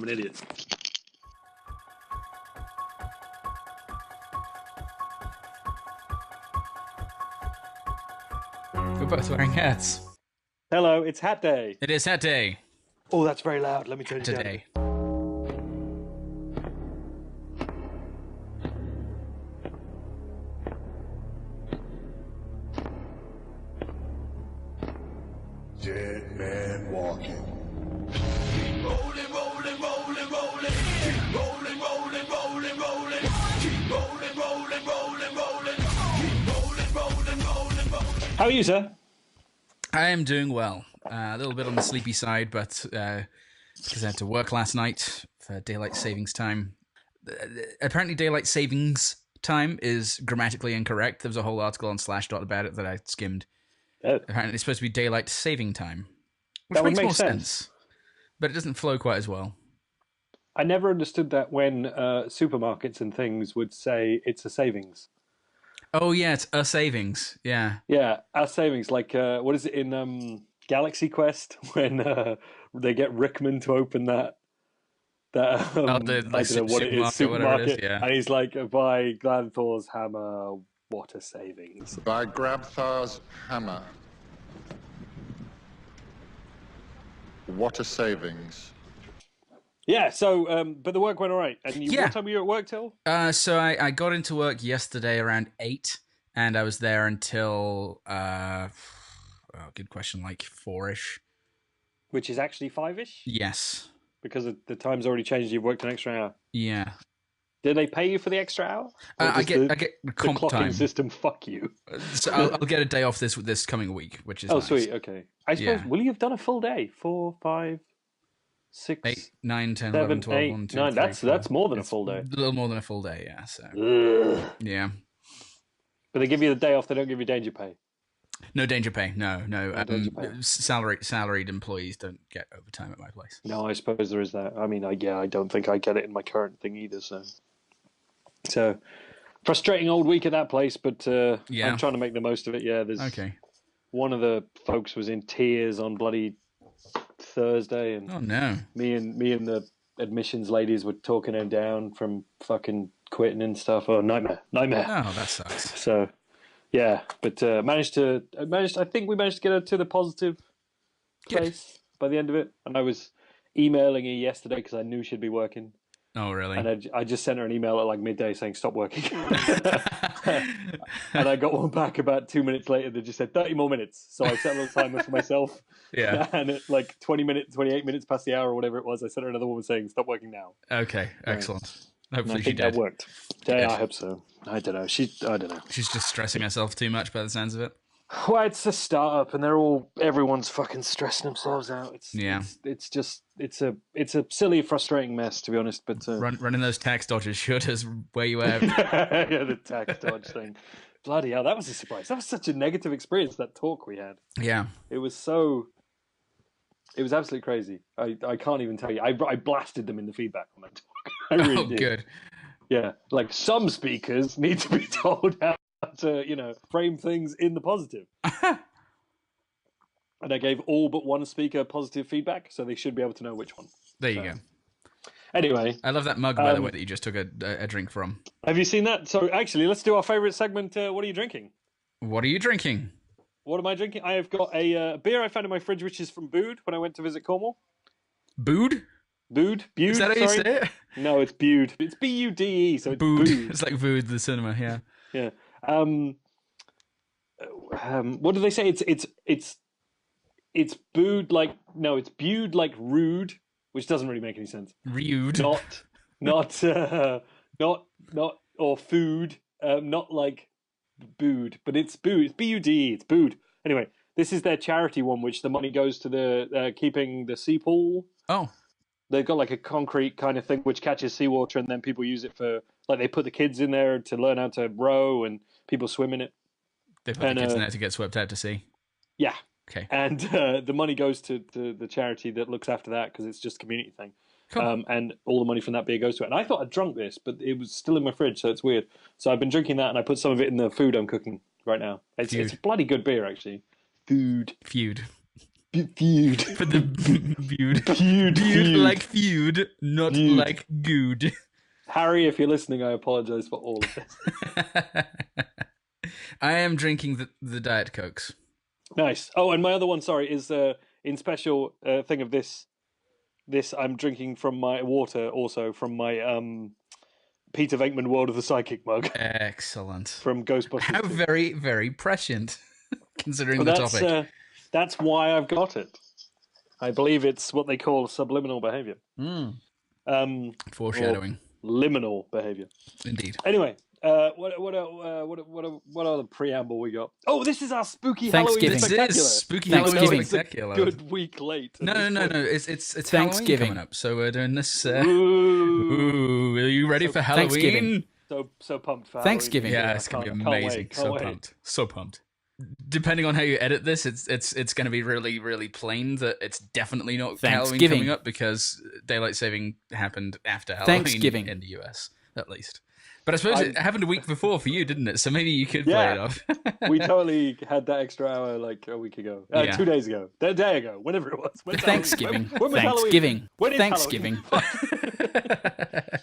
I'm an idiot. We're both wearing hats. Hello, it's Hat Day. It is hat day. Oh, that's very loud. Let me turn it down. Today. Dead man walking. Keep rolling, rolling, rolling, rolling. Keep rolling, rolling, rolling, rolling. Keep rolling, rolling, rolling, rolling. Keep rolling, rolling, rolling, rolling. How are you, sir? I am doing well. A little bit on the sleepy side, but because I had to work last night for daylight savings time. Apparently, daylight savings time is grammatically incorrect. There was a whole article on Slashdot about it that I skimmed. Oh. Apparently, it's supposed to be daylight saving time, which That would makes make more sense. but it doesn't flow quite as well. I never understood that when supermarkets and things would say it's a savings. Oh yeah, it's a savings. Yeah. Yeah, a savings. Like, what is it in Galaxy Quest when they get Rickman to open that Oh, the I don't know what it is, supermarket, whatever it is. supermarket, Yeah. and he's like, "Buy Glanthor's hammer, what a savings!" By Grabthar's hammer. What a savings. Yeah. So, but the work went all right. And Yeah. what time were you at work till? So I got into work yesterday around 8, and I was there until good question, like 4ish. Which is actually 5ish, Yes. because the time's already changed. You've worked an extra hour. Yeah. Did they pay you for the extra hour? Or I does get the comp clocking time. system. Fuck you. So I'll get a day off this coming week, which is Oh, nice. sweet. Okay. I suppose. Yeah. Will you have done a full day? 4, 5, 6, 8, 9, 10, 7, 11, 12, 8, 1, 2, 9. 3, That's 4. more than a It's full day. A little more than a full day, yeah. So Ugh. yeah. But they give you the day off. They don't give you danger pay. No danger pay. No. danger pay. Salaried employees don't get overtime at my place. No, I suppose there is that. I mean, I don't think I get it in my current thing either. So frustrating old week at that place, but Yeah. I'm trying to make the most of it. Yeah, there's Okay. one of the folks was in tears on bloody Thursday, and Oh no. me and the admissions ladies were talking him down from fucking quitting and stuff. Oh, nightmare. Oh, that sucks. So yeah, but I think we managed to get her to the positive place by the end of it. And I was emailing her yesterday because I knew she'd be working. Oh really? And I just sent her an email at like midday saying stop working. And I got one back about 2 minutes later that just said 30 more minutes. So I set a little timer for myself. Yeah. And at like 28 minutes past the hour or whatever it was, I sent her another one saying stop working now. Okay, excellent. And Hopefully I she think did. that worked. Yeah, I hope so. I don't know. I don't know. She's just stressing herself too much by the sounds of it. Well, it's a startup, and everyone's fucking stressing themselves out. It's a silly, frustrating mess, to be honest. But Running those tax dodges sure does wear you out. yeah, the tax dodge thing. Bloody hell, that was a surprise. That was such a negative experience, that talk we had. Yeah. It was absolutely crazy. I can't even tell you. I blasted them in the feedback on that talk. I really did. Good. Yeah, like some speakers need to be told how to, frame things in the positive. And I gave all but one speaker positive feedback, so they should be able to know which one. There you go. Anyway. I love that mug, by the way, that you just took a drink from. Have you seen that? So actually, let's do our favourite segment. What are you drinking? What are you drinking? What am I drinking? I have got a beer I found in my fridge, which is from Bude when I went to visit Cornwall. Bude? Bude? Is that how you say it? No, it's Bude. It's Bude, so it's Bude. Bude. It's like Bude, the cinema, yeah. Yeah. What do they say? It's Bude like it's Bude like rude, which doesn't really make any sense. Rude. Not or food. Not like Bude, but it's Bude. It's Bude. It's Bude. Anyway, this is their charity one, which the money goes to the keeping the sea pool. Oh. They've got like a concrete kind of thing which catches seawater, and then people use it for, like, they put the kids in there to learn how to row, and people swim in it. They put the kids in there to get swept out to sea? Yeah. Okay. And the money goes to the charity that looks after that, because it's just a community thing. Cool. And all the money from that beer goes to it. And I thought I'd drunk this, but it was still in my fridge, so it's weird. So I've been drinking that, and I put some of it in the food I'm cooking right now. It's a bloody good beer, actually. Feud. Feud. For the feud. Feud. Like feud, not Feud. like good. Harry, if you're listening, I apologize for all of this. I am drinking the Diet Cokes. Nice. Oh, and my other one, sorry, is in special thing of this. This I'm drinking from my water, also from my Peter Venkman World of the Psychic mug Excellent. from Ghostbusters. How 2. very, very prescient, considering Well, the topic. That's why I've got it. I believe it's what they call subliminal behavior. Foreshadowing. Or liminal behavior. Indeed. Anyway, what other preamble we got? Oh, this is our spooky Thanksgiving. Halloween This spectacular. is spooky Thanksgiving. Halloween It's a spectacular. good week late. at No. this point. It's Halloween Thanksgiving. coming up, so we're doing this. Ooh. Are you ready for Halloween? Thanksgiving. So pumped for Thanksgiving. Halloween. Yeah, it's gonna be Can't amazing. wait, So can't wait. pumped. So pumped. Depending on how you edit this, it's going to be really, really plain that it's definitely not Halloween Thanksgiving. coming up because daylight saving happened after Halloween Thanksgiving. in the US, at least. But I suppose it happened a week before for you, didn't it? So maybe you could play it Yeah. off. We totally had that extra hour like a week ago. Yeah. 2 days ago. A day ago. Whenever it was. When's Thanksgiving. Halloween? When was Halloween? Thanksgiving. When is Thanksgiving. Halloween?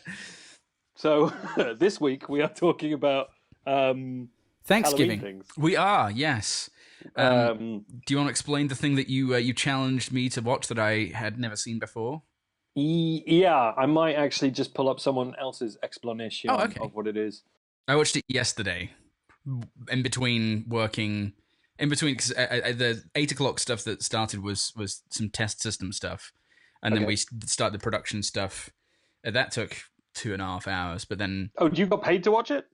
So this week we are talking about Halloween Thanksgiving. things. We are, yes. Do you want to explain the thing that you challenged me to watch that I had never seen before? Yeah, I might actually just pull up someone else's explanation Oh, okay. of what it is. I watched it yesterday, in between working. In between, because the 8 o'clock stuff that started was some test system stuff, and then Okay. we started the production stuff. That took 2.5 hours, but then Oh, you got paid to watch it?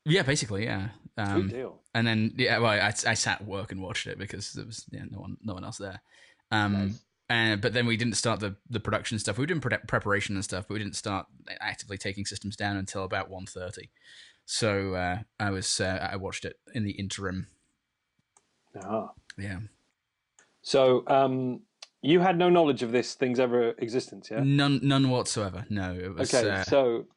yeah, basically yeah. Sweet deal. And then I sat at work and watched it because there was no one else there. Nice. But then we didn't start the production stuff. We were doing preparation and stuff, but we didn't start actively taking systems down until about 1:30. So I watched it in the interim. Ah. Yeah. So you had no knowledge of this thing's ever existence, yeah? None whatsoever. No, it was. Okay, so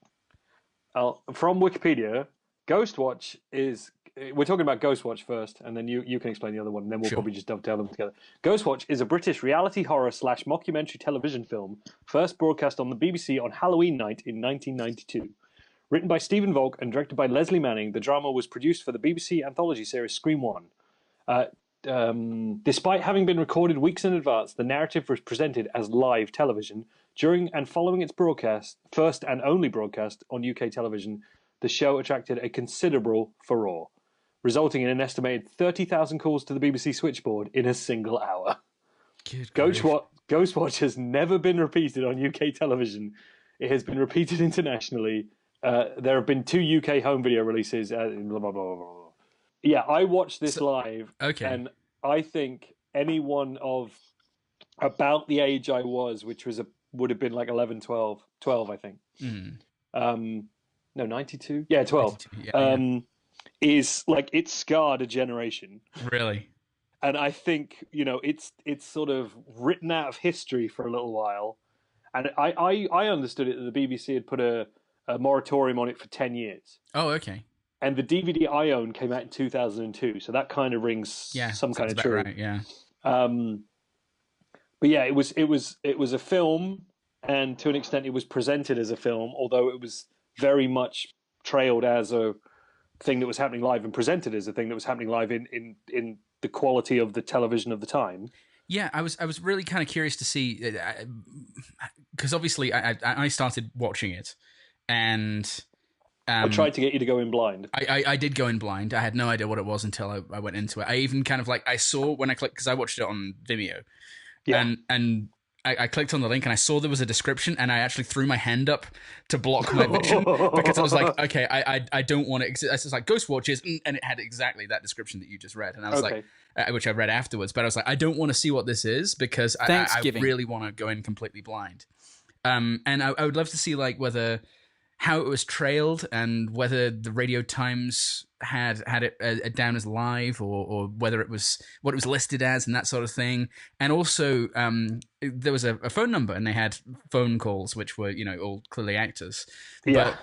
from Wikipedia, Ghostwatch is. We're talking about Ghostwatch first, and then you can explain the other one, and then we'll Sure. probably just dovetail them together. Ghostwatch is a British reality horror / mockumentary television film, first broadcast on the BBC on Halloween night in 1992. Written by Stephen Volk and directed by Leslie Manning, the drama was produced for the BBC anthology series Scream One. Despite having been recorded weeks in advance, the narrative was presented as live television. During and following its broadcast, first and only broadcast on UK television, the show attracted a considerable furore, resulting in an estimated 30,000 calls to the BBC switchboard in a single hour. Good grief. Ghostwatch has never been repeated on UK television. It has been repeated internationally. There have been 2 UK home video releases. Blah, blah, blah, blah, blah. Yeah, I watched this live, okay. and I think anyone of about the age I was, which would have been like 11, 12, I think. No, 92? Yeah, 12. 92, yeah. Is like, it scarred a generation. Really? And I think, it's sort of written out of history for a little while. And I understood it that the BBC had put a moratorium on it for 10 years. Oh, okay. And the DVD I own came out in 2002, so that kind of rings some kind of true. Right, yeah. But yeah, it was a film, and to an extent, it was presented as a film, although it was very much trailed as a thing that was happening live and presented as a thing that was happening live in the quality of the television of the time. Yeah, I was really kind of curious to see, because obviously I started watching it, and I tried to get you to go in blind. I did go in blind. I had no idea what it was until I went into it. I even kind of I saw when I clicked, because I watched it on Vimeo, and I clicked on the link and I saw there was a description, and I actually threw my hand up to block my vision because I was like, okay, I don't want it. It's just like Ghostwatches, and it had exactly that description that you just read, and I was like, which I read afterwards, but I was like, I don't want to see what this is because I really want to go in completely blind. And I would love to see whether how it was trailed and whether the Radio Times had it down as live or whether it was what it was listed as and that sort of thing. And also there was a phone number and they had phone calls which were all clearly actors. Yeah.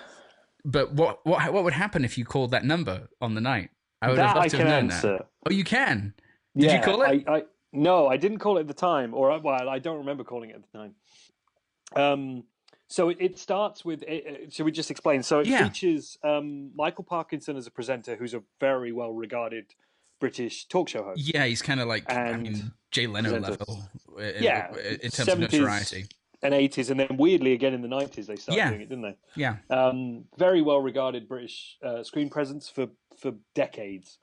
But what would happen if you called that number on the night? I would have That loved I to can have known answer. that. Oh, you can? Did you call it? No, I didn't call it at the time, or well, I don't remember calling it at the time. So it starts with. Should we just explain? So it Yeah. features Michael Parkinson as a presenter, who's a very well regarded British talk show host. Yeah, he's kind of like, And Jay Leno presenter. level Yeah, in terms of notoriety. and 80s, and then weirdly again in the 90s they started doing it, didn't they? Yeah. Very well regarded British screen presence for decades,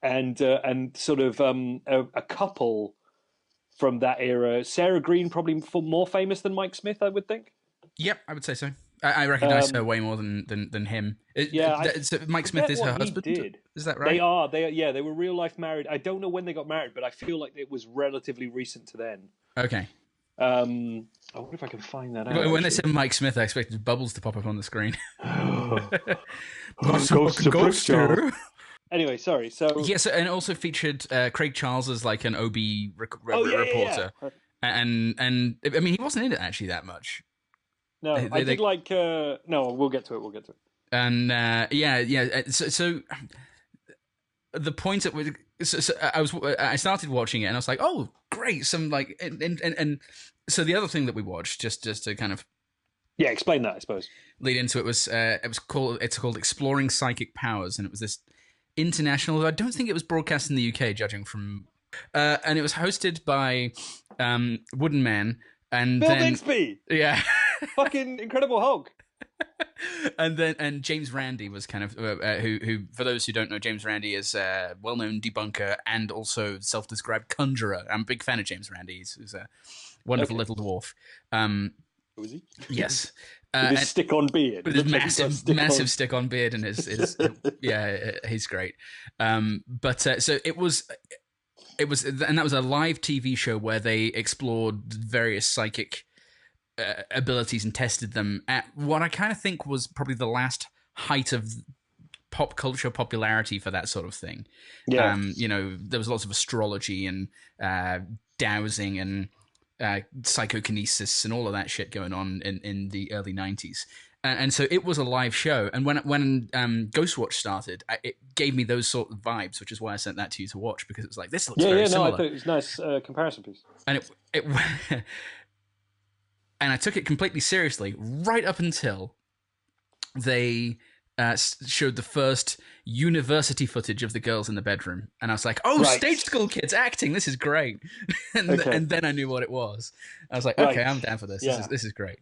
and sort of a couple from that era. Sarah Green probably more famous than Mike Smith, I would think. Yep, I would say so. I recognise her way more than him. So Mike Smith is her husband. Did. Is that right? They were real life married. I don't know when they got married, but I feel like it was relatively recent to then. Okay. I wonder if I can find that out. When they said Mike Smith, I expected bubbles to pop up on the screen. Ghost. Anyway, sorry. So yes, and it also featured Craig Charles as like an OB reporter, and I mean he wasn't in it actually that much. No, I did like. No, we'll get to it. And so the point at which I started watching it and I was like, oh great, some like and so the other thing that we watched just to kind of explain that, I suppose, lead into it was called Exploring Psychic Powers, and it was this international. I don't think it was broadcast in the UK, judging from, and it was hosted by Wooden Man and Bill Bixby. Yeah. Fucking Incredible Hulk. and James Randi was kind of who for those who don't know, James Randi is a well-known debunker and also self-described conjurer. I'm a big fan of James Randi. He's a wonderful little dwarf. Was he? Yes. With his stick-on beard. With his massive stick-on beard and his yeah, he's great. So it was, and that was a live TV show where they explored various psychic abilities and tested them at what I kind of think was probably the last height of pop culture popularity for that sort of thing. Yeah. There was lots of astrology and dowsing and psychokinesis and all of that shit going on in the early 90s. And so it was a live show. And when Ghostwatch started, it gave me those sort of vibes, which is why I sent that to you to watch, because it was like, this looks very similar. I thought it was a nice comparison piece. And it and I took it completely seriously right up until they showed the first university footage of the girls in the bedroom. And I was like, oh, stage school kids acting. This is great. And then I knew what it was. I was like, okay, I'm down for this. Yeah. This is great.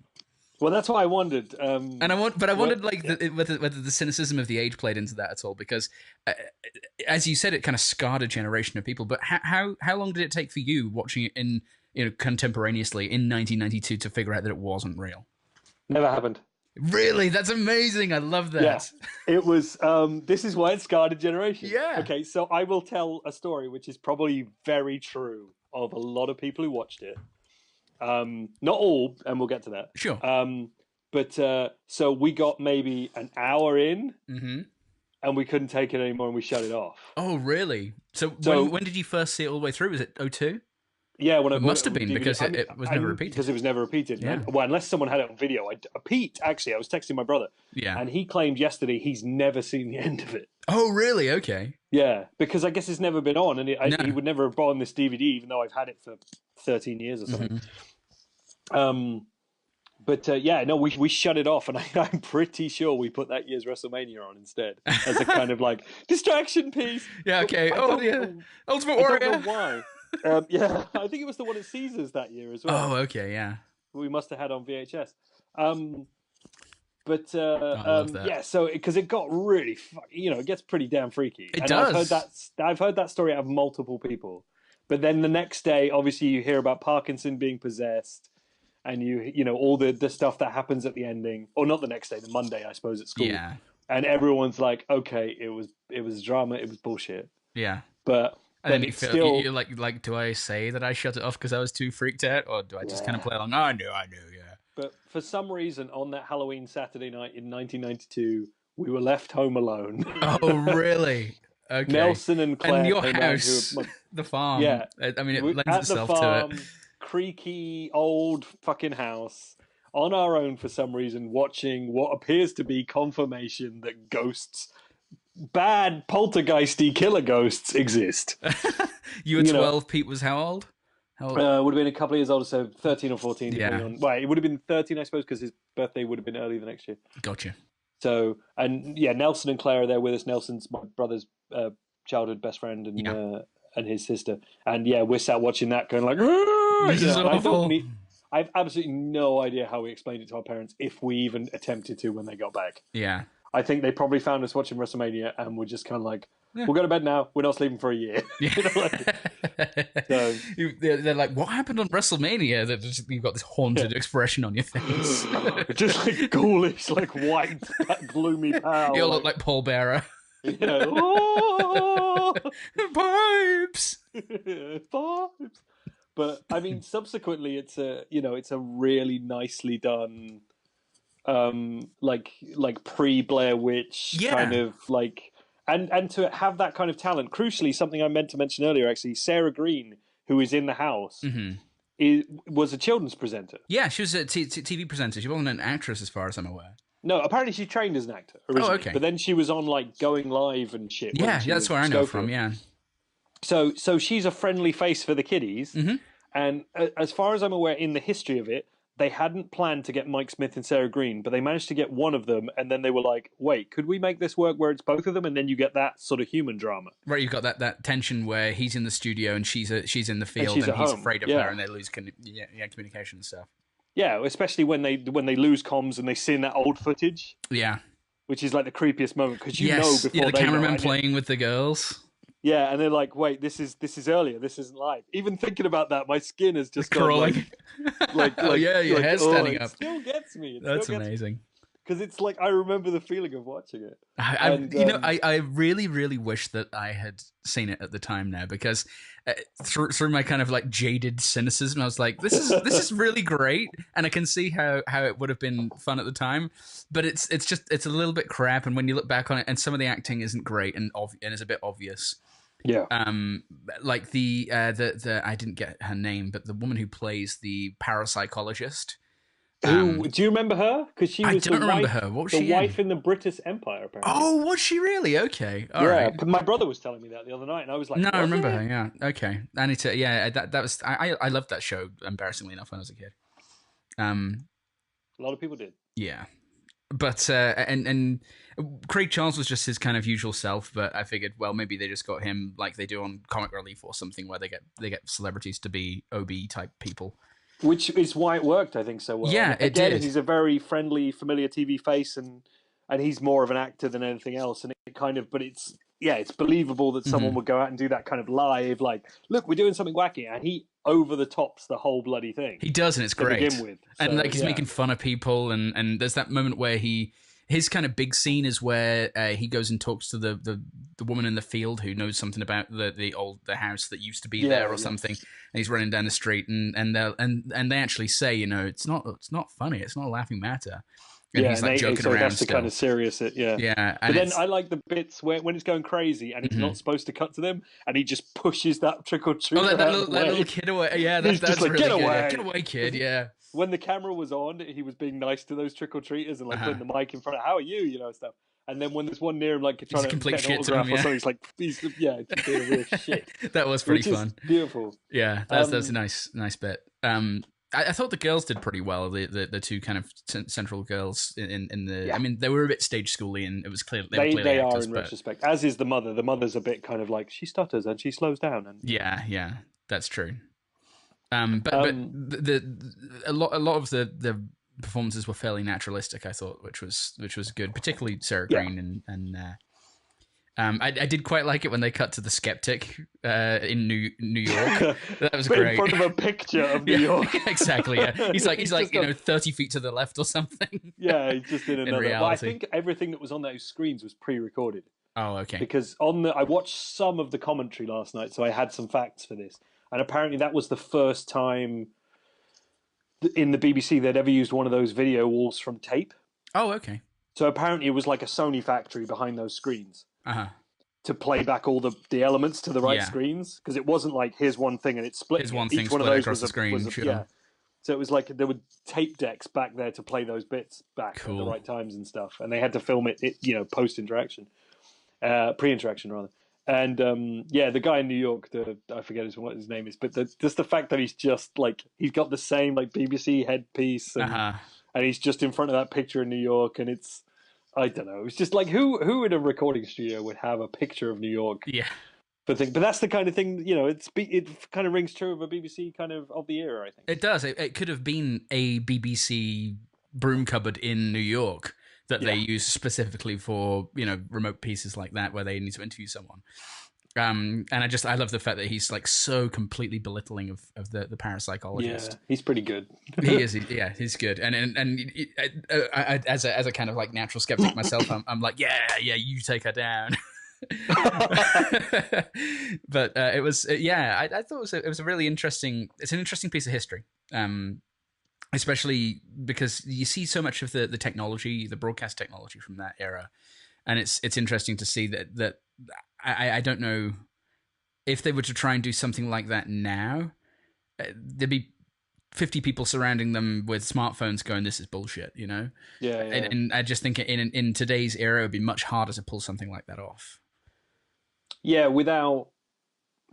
Well, that's what I wondered. I wondered whether the cynicism of the age played into that at all, because as you said, it kind of scarred a generation of people. But how long did it take for you watching it in contemporaneously in 1992 to figure out that it wasn't real? Never happened. Really? That's amazing. I love that. Yeah. It was, this is why it scarred a generation. Yeah. Okay, so I will tell a story which is probably very true of a lot of people who watched it. Not all, and we'll get to that. Sure. But so we got maybe an hour in, mm-hmm. and we couldn't take it anymore, and we shut it off. Oh, really? So when did you first see it all the way through? Was it 02? Yeah, when it must have been, because it was never repeated. Because it was never repeated. Yeah. Well, unless someone had it on video. Pete, actually, I was texting my brother. Yeah. And he claimed yesterday he's never seen the end of it. Oh, really? Okay. Yeah, because I guess it's never been on, and he would never have bought on this DVD, even though I've had it for 13 years or something. Mm-hmm. We shut it off, and I'm pretty sure we put that year's WrestleMania on instead as a kind of like distraction piece. Yeah, okay. Ultimate Warrior. I don't know why. I think it was the one at Caesars that year as well. Oh, okay, yeah. We must have had on VHS. So because it got really, it gets pretty damn freaky. It does. I've heard that story out of multiple people. But then the next day, obviously, you hear about Parkinson being possessed, and all the stuff that happens at the ending, or not the next day, the Monday, I suppose, at school. Yeah. And everyone's like, okay, it was drama, it was bullshit. Yeah. But and then you're like, do I say that I shut it off because I was too freaked out, or do I just kind of play along? Oh, I knew, yeah. But for some reason, on that Halloween Saturday night in 1992, we were left home alone. Oh, really? Okay. Nelson and Claire. And your house, the farm. Yeah. I mean, it lends itself to it. Creaky, old fucking house, on our own for some reason, watching what appears to be confirmation that ghosts bad poltergeisty killer ghosts exist. You were You know, 12. Pete was how old? How old? would have been a couple of years older, so 13 or 14, depending Yeah. on. Well, it would have been 13, I suppose, because his birthday would have been early the next year. Gotcha. So, and yeah, Nelson and Claire are there with us. Nelson's my brother's childhood best friend, and his sister. And yeah, we're sat watching that, going like, This is awful. I've absolutely no idea how we explained it to our parents, if we even attempted to when they got back. Yeah. I think they probably found us watching WrestleMania and were just kind of like, we'll go to bed now. We're not sleeping for a year. Yeah. You know, like, so, They're like, what happened on WrestleMania? You've got this haunted expression on your face. just like ghoulish, like white, gloomy pal. You look like Paul Bearer. You know, oh! Pipes. Vibes. But I mean, subsequently, it's a really nicely done, like pre Blair Witch kind of like, and to have that kind of talent. Crucially, something I meant to mention earlier, actually, Sarah Green, who is in the house, was a children's presenter. Yeah, she was a TV presenter. She wasn't an actress, as far as I'm aware. No, apparently she trained as an actor originally. Oh, okay. But then she was on like Going Live and shit. Yeah, that's where I know from. Yeah. So she's a friendly face for the kiddies. And as far as I'm aware, in the history of it, they hadn't planned to get Mike Smith and Sarah Green, but they managed to get one of them, and then they were like, wait, could we make this work where it's both of them? And then you get that sort of human drama. Right, you've got that tension where he's in the studio and she's in the field and he's afraid of her, and they lose communication and stuff. Yeah, especially when they lose comms and they see that old footage. Yeah. Which is like the creepiest moment, because you know before the they cameraman know, playing with the girls. Yeah, and they're like, wait, this is earlier, this isn't live. Even thinking about that, my skin has just crawling. Your hair's standing up. It still gets me. That's amazing. Because it's like, I remember the feeling of watching it. I really, really wish that I had seen it at the time now, because through my kind of like jaded cynicism, I was like, this is really great, and I can see how it would have been fun at the time, but it's a little bit crap, and when you look back on it, and some of the acting isn't great and is a bit obvious. Yeah. Like the I didn't get her name, but the woman who plays the parapsychologist. Do you remember her? Because she was I don't remember her. What was the she wife in the British Empire, apparently. Oh, was she really? Okay. All right. My brother was telling me that the other night, and I was like, no, I remember her. Yeah. Okay. I need to. Yeah. That was. I loved that show. Embarrassingly enough, when I was a kid. A lot of people did. Yeah. But and Craig Charles was just his kind of usual self, but I figured, well, maybe they just got him like they do on Comic Relief or something, where they get celebrities to be OB type people. Which is why it worked, I think, so well. Yeah, it Again, did. He's a very friendly, familiar TV face, and he's more of an actor than anything else. And it kind of, but it's believable that someone would go out and do that kind of live, like, look, we're doing something wacky, and he over the tops the whole bloody thing. He does, and it's great. To begin with, and like he's making fun of people, and there's that moment where his kind of big scene is where he goes and talks to the woman in the field who knows something about the house that used to be there or something, and he's running down the street, and they actually say, it's not funny, it's not a laughing matter, and he's like joking around. That's to kind of serious it, yeah. But then I like the bits when it's going crazy and he's not supposed to cut to them, and he just pushes that trick or treat. Oh, that little kid away. Yeah, that's just like, really get good. away, Yeah. Get away, kid. Yeah. When the camera was on, he was being nice to those trick-or-treaters and like putting the mic in front of, how are you, stuff. And then when there's one near him, like trying to complete get an shit to autograph him, or something, he's just being a real shit. That was pretty fun. Beautiful. Yeah, that's a nice bit. I thought the girls did pretty well. The two kind of central girls in the. Yeah. I mean, they were a bit stage schooly, and it was clear they were clearly actors, are in retrospect. As is the mother. The mother's a bit kind of like, she stutters and she slows down. And yeah, that's true. But a lot of the performances were fairly naturalistic, I thought, which was good, particularly Sarah Green and I did quite like it when they cut to the skeptic in New York. That was great. In front of a picture of New York. Exactly. Yeah, he's like 30 feet to the left or something. Yeah, he's just in another. reality. Well, I think everything that was on those screens was pre-recorded. Oh, okay. Because I watched some of the commentary last night, so I had some facts for this. And apparently that was the first time in the BBC they'd ever used one of those video walls from tape. Oh, okay. So apparently it was like a Sony factory behind those screens to play back all the elements to the right screens. Because it wasn't like, here's one thing and it's split. Here's one thing Each one split of those across the screen. Sure. Yeah. So it was like there were tape decks back there to play those bits back at the right times and stuff. And they had to film it post-interaction. pre-interaction rather. And the guy in New York, I forget what his name is, but just the fact that he's just like he's got the same like BBC headpiece, and he's just in front of that picture in New York, and it's I don't know, it's just like who in a recording studio would have a picture of New York? Yeah. But that's the kind of thing, it kind of rings true of a BBC kind of the era, I think. It does. It could have been a BBC broom cupboard in New York that they use specifically for, remote pieces like that where they need to interview someone. And I love the fact that he's like so completely belittling of the parapsychologist. Yeah, he's pretty good. He is. Yeah, he's good. And I, as a kind of like natural skeptic myself, I'm like, yeah, you take her down. But it was I thought it was a really interesting. It's an interesting piece of history, especially because you see so much of the technology, the broadcast technology from that era, and it's interesting to see that I don't know if they were to try and do something like that now, there'd be 50 people surrounding them with smartphones going, "This is bullshit," Yeah. And I just think in today's era, it would be much harder to pull something like that off. Yeah, without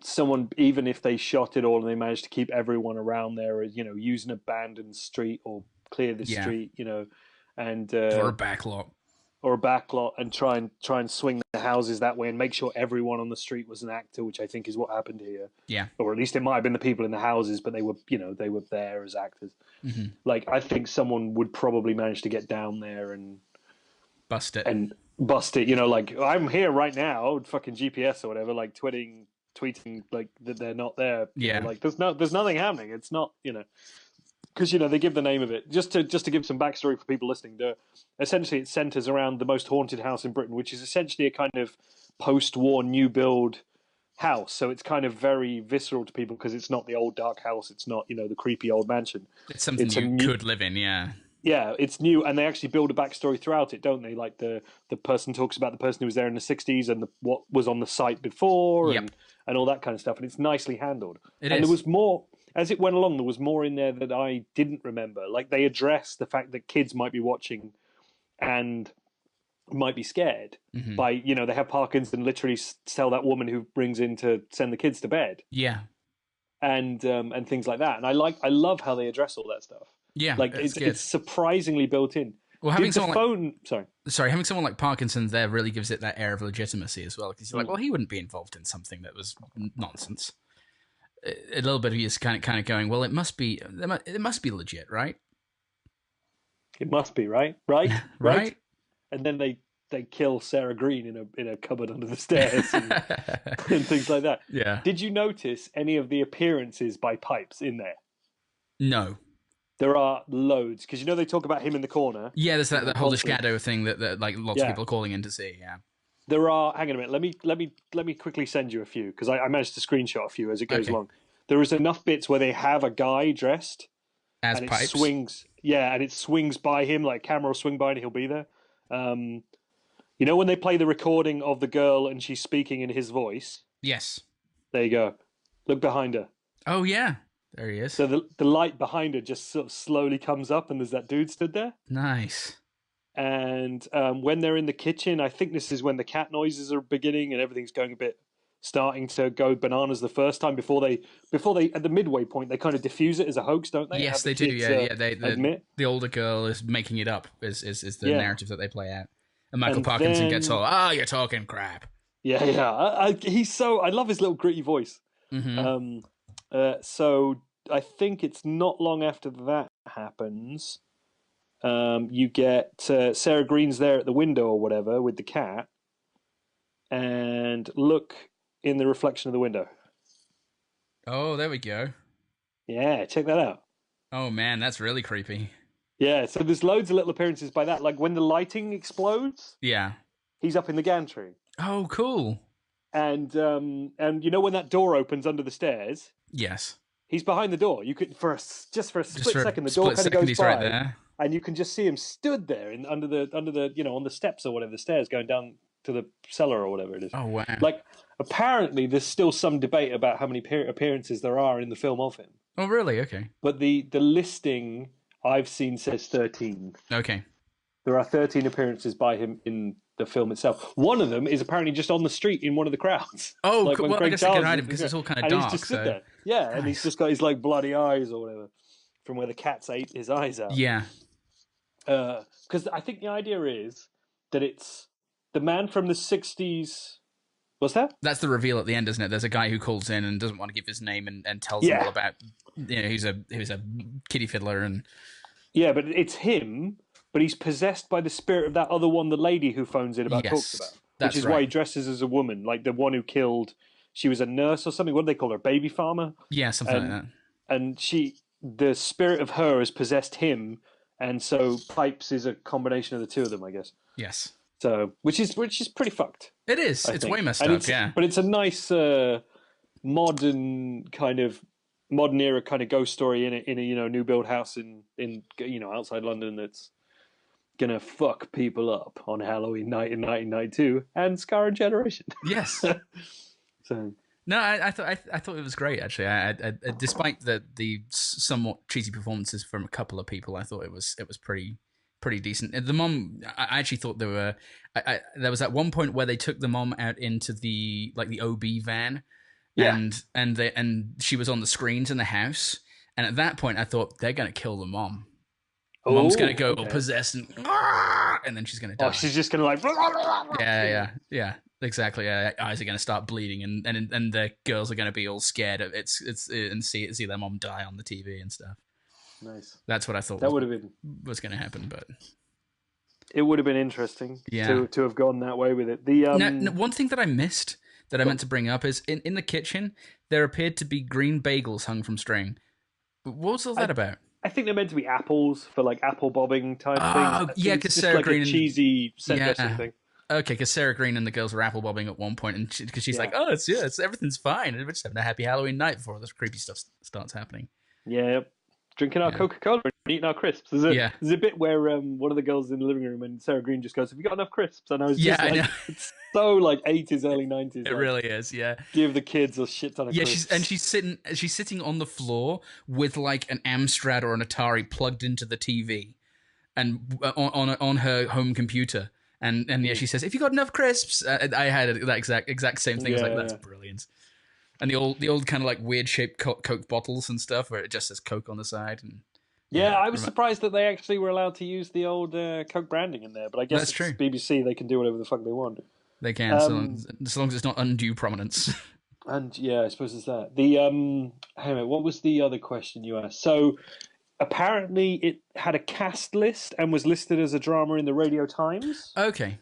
someone, even if they shot it all and they managed to keep everyone around there, use an abandoned street or clear the street, and or a backlot. And try and swing the houses that way and make sure everyone on the street was an actor, which I think is what happened here. Yeah. Or at least it might have been the people in the houses, but they were there as actors. Mm-hmm. Like, I think someone would probably manage to get down there and bust it. Like, I'm here right now, fucking GPS or whatever, like tweeting like that they're not there. Yeah. Like there's nothing happening. It's not, because they give the name of it just to give some backstory for people listening. Essentially, it centers around the most haunted house in Britain, which is essentially a kind of post-war new build house. So it's kind of very visceral to people because it's not the old dark house. It's not the creepy old mansion. It's something you could live in. Yeah. Yeah, it's new, and they actually build a backstory throughout it, don't they? Like the person talks about the person who was there in the 60s and what was on the site before, and all that kind of stuff, and it's nicely handled. There was more as it went along. There was more in there that I didn't remember. Like they addressed the fact that kids might be watching and might be scared by they have Parkinson's and literally tell that woman who brings in to send the kids to bed. Yeah, and things like that. And I love how they address all that stuff. Yeah, like it's surprisingly built in. Well, having someone having someone like Parkinson's there really gives it that air of legitimacy as well. Because you're like, well, he wouldn't be involved in something that was nonsense. A little bit of you is kind of going, well, it must be legit, right? It must be right. Right. And then they kill Sarah Green in a cupboard under the stairs and, and things like that. Yeah. Did you notice any of the appearances by Pipes in there? No. There are loads because they talk about him in the corner. Yeah, there's that whole shadow thing that like lots of people are calling in to see. Yeah, there are. Hang on a minute. Let me quickly send you a few because I managed to screenshot a few as it goes along. There is enough bits where they have a guy dressed as and Pipes. It swings. Yeah, and it swings by him like camera will swing by and he'll be there. When they play the recording of the girl and she's speaking in his voice. Yes. There you go. Look behind her. Oh yeah. There he is. So the light behind her just sort of slowly comes up, and there's that dude stood there. Nice. And when they're in the kitchen, I think this is when the cat noises are beginning, and everything's starting to go bananas the first time. Before they at the midway point, they kind of diffuse it as a hoax, don't they? Yes, they do. They admit the older girl is making it up. Is the narrative that they play out, and Michael Parkinson gets all, you're talking crap. Yeah. I love his little gritty voice. Mm-hmm. So I think it's not long after that happens. You get Sarah Green's there at the window or whatever with the cat, and look in the reflection of the window. Oh, there we go. Yeah, check that out. Oh man, that's really creepy. Yeah, so there's loads of little appearances by that. Like when the lighting explodes. Yeah. He's up in the gantry. Oh, cool. And when that door opens under the stairs. Yes. He's behind the door. You could for a split second, the door kind of goes by, right there. And you can just see him stood there under the on the steps or whatever, the stairs going down to the cellar or whatever it is. Oh wow! Like apparently, there's still some debate about how many appearances there are in the film of him. Oh really? Okay. But the listing I've seen says 13. Okay. There are 13 appearances by him in the film itself. One of them is apparently just on the street in one of the crowds. Oh, like when well, I Craig guess they can Charles hide is- him because it's all kind of and dark. he's just so sitting there. Yeah, and he's Nice. just got his like bloody eyes or whatever from where the cats ate his eyes out. yeah, Because I think the idea is that it's the man from the 60s. What's that? that's the reveal at the end, isn't it? There's a guy who calls in and doesn't want to give his name and tells them all about, he's a kiddie fiddler and Yeah, but it's him, but he's possessed by the spirit of that other one, the lady who phones in about Yes, talks about. that's Which is why he right. dresses as a woman, like the one who killed. She was a nurse or something. What do they call her? Baby farmer. yeah, something like that. And the spirit of her has possessed him, and so Pipes is a combination of the two of them, I guess. Yes, So, which is pretty fucked. it is. I It's think. way messed And up. it's- Yeah, but it's a nice modern era kind of ghost story in a new build house in outside London that's gonna fuck people up on Halloween night in 1992 and scar a generation. yes. So No, I thought it was great actually. I despite the somewhat cheesy performances from a couple of people, I thought it was pretty decent. The mom, I actually thought there was at one point where they took the mom out into the OB van, Yeah. and she was on the screens in the house, and at that point I thought they're gonna kill the mom. Oh, Mom's gonna go okay. possessed and then she's gonna die. Oh, she's just gonna like. Yeah, exactly. Eyes are going to start bleeding, and the girls are going to be all scared of and see their mom die on the TV and stuff. Nice. That's what I thought That would have been. was going to happen. But It would have been interesting. Yeah. To have gone that way with it. The now, one thing that I missed that I meant to bring up is in the kitchen there appeared to be green bagels hung from string. What was all that about? I think they're meant to be apples for like apple bobbing type Oh, thing. yeah, It's 'cause just Sarah like Green a and- cheesy set Yeah. dressing thing. Okay, because Sarah Green and the girls were apple bobbing at one point, and because she's like, "Oh, it's everything's fine, and we're just having a happy Halloween night before this creepy stuff starts happening." Yeah, drinking our Coca-Cola and eating our crisps. There's a bit where one of the girls is in the living room and Sarah Green just goes, "Have you got enough crisps?" And I was just I like, know. it's so like 80s, early 90s. It like, really is, yeah. give the kids a shit ton of Yeah, crisps. she's sitting on the floor with like an Amstrad or an Atari plugged into the TV, and on her home computer, and yeah, she says, "If you got enough crisps," I had that exact same thing. I was like, that's brilliant. And the old kind of like weird shaped Coke bottles and stuff where it just says Coke on the side. And Yeah, I was surprised that they actually were allowed to use the old Coke branding in there, but I guess That's it's true. BBC, they can do whatever the fuck they want. they can, so long as it's not undue prominence. And yeah, I suppose it's that. The hang on, what was the other question you asked? So apparently it had a cast list and was listed as a drama in the Radio Times. Okay.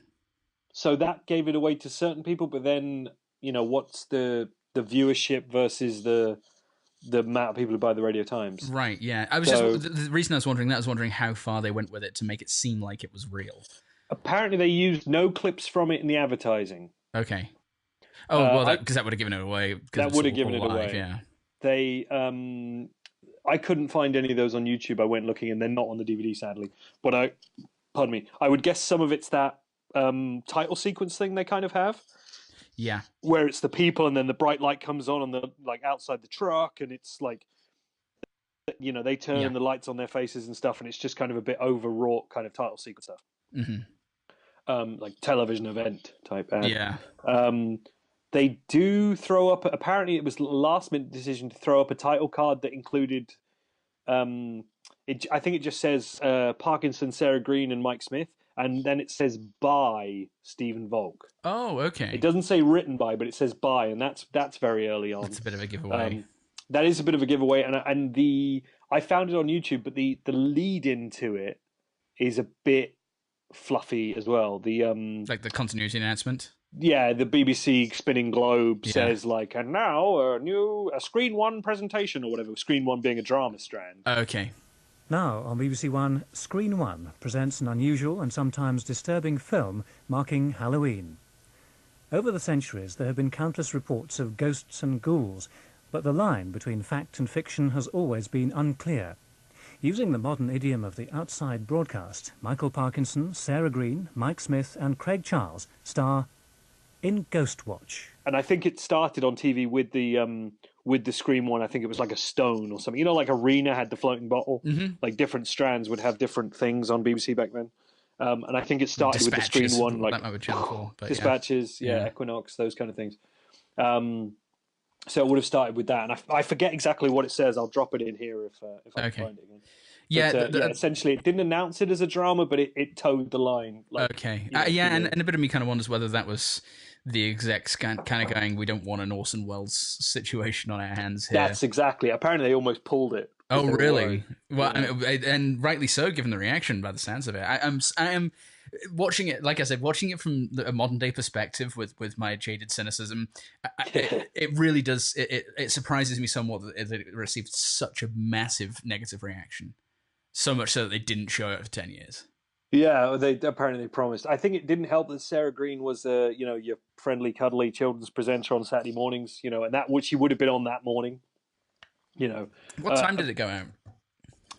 So that gave it away to certain people, but then, what's the viewership versus the amount of people who buy the Radio Times? Right, yeah. I was the reason I was wondering that, I was wondering how far they went with it to make it seem like it was real. Apparently they used no clips from it in the advertising. Okay. Oh, well, because that would have given it away. That would have given it live, away. Yeah. They, I couldn't find any of those on YouTube. I went looking, and they're not on the DVD, sadly. But pardon me, I would guess some of it's that title sequence thing they kind of have, Yeah. where it's the people, and then the bright light comes on the like outside the truck, and it's like, they turn the lights on their faces and stuff, and it's just kind of a bit overwrought kind of title sequence stuff, like television event type. Yeah. They do throw up. Apparently, it was a last-minute decision to throw up a title card that included. I think it just says Parkinson, Sarah Green, and Mike Smith, and then it says by Stephen Volk. Oh, okay. It doesn't say written by, but it says by, and that's very early on. That's a bit of a giveaway. That is a bit of a giveaway, and I found it on YouTube, but the lead into it is a bit fluffy as well. Like the continuity announcement. Yeah, the BBC Spinning Globe says like, and now a Screen One presentation or whatever. Screen One being a drama strand. Okay. Now on BBC One, Screen One presents an unusual and sometimes disturbing film marking Halloween. Over the centuries there have been countless reports of ghosts and ghouls, but the line between fact and fiction has always been unclear. Using the modern idiom of the outside broadcast, Michael Parkinson, Sarah Green, Mike Smith and Craig Charles star in Ghost Watch. And I think it started on TV with the Screen One. I think it was like a stone or something. Like Arena had the floating bottle. Like different strands would have different things on BBC back then. And I think it started with the Screen Dispatches, One, like that might be Channel 4. But Dispatches, Yeah. Equinox, those kind of things. So it would have started with that, and I forget exactly what it says. I'll drop it in here if I can find it again. Yeah, But, essentially, it didn't announce it as a drama, but it towed the line. Like, okay. and And a bit of me kind of wonders whether that was the execs kind of going, we don't want an Orson Welles situation on our hands here. That's exactly. Apparently, they almost pulled it. Oh, really? Worried. Well, Yeah. and rightly so, given the reaction by the sounds of it. I am watching it, like I said, watching it from a modern day perspective with my jaded cynicism. It really does. It surprises me somewhat that it received such a massive negative reaction. So much so that they didn't show it for 10 years. Yeah, they apparently promised. I think it didn't help that Sarah Green was, your friendly, cuddly children's presenter on Saturday mornings, and that which she would have been on that morning. What time did it go out?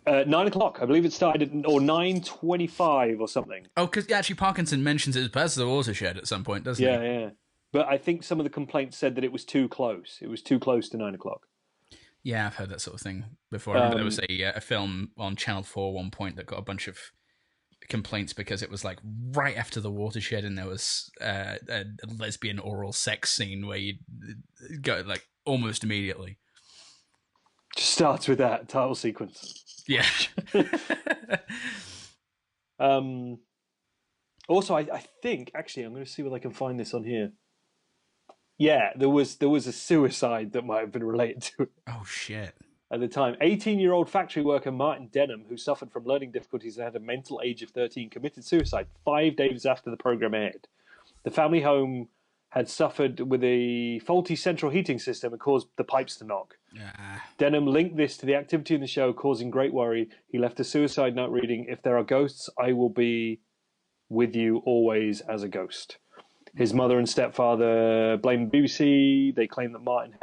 9:00, I believe it started, or 9:25 or something. Oh, because actually Parkinson mentions it as part of the watershed at some point, doesn't he? Yeah. But I think some of the complaints said that it was too close. It was too close to 9:00. Yeah, I've heard that sort of thing before. I remember there was a film on Channel 4 at one point that got a bunch of complaints because it was like right after the watershed, and there was a lesbian oral sex scene where you go like almost immediately. Just starts with that title sequence. Yeah. Also, I think actually I'm going to see whether I can find this on here. Yeah, there was a suicide that might have been related to it. Oh shit. At the time, 18-year-old factory worker Martin Denham, who suffered from learning difficulties and had a mental age of 13, committed suicide 5 days after the program aired. The family home had suffered with a faulty central heating system and caused the pipes to knock. Denham linked this to the activity in the show, causing great worry. He left a suicide note reading, "If there are ghosts, I will be with you always as a ghost." His mother and stepfather blamed the BBC. They claimed that Martin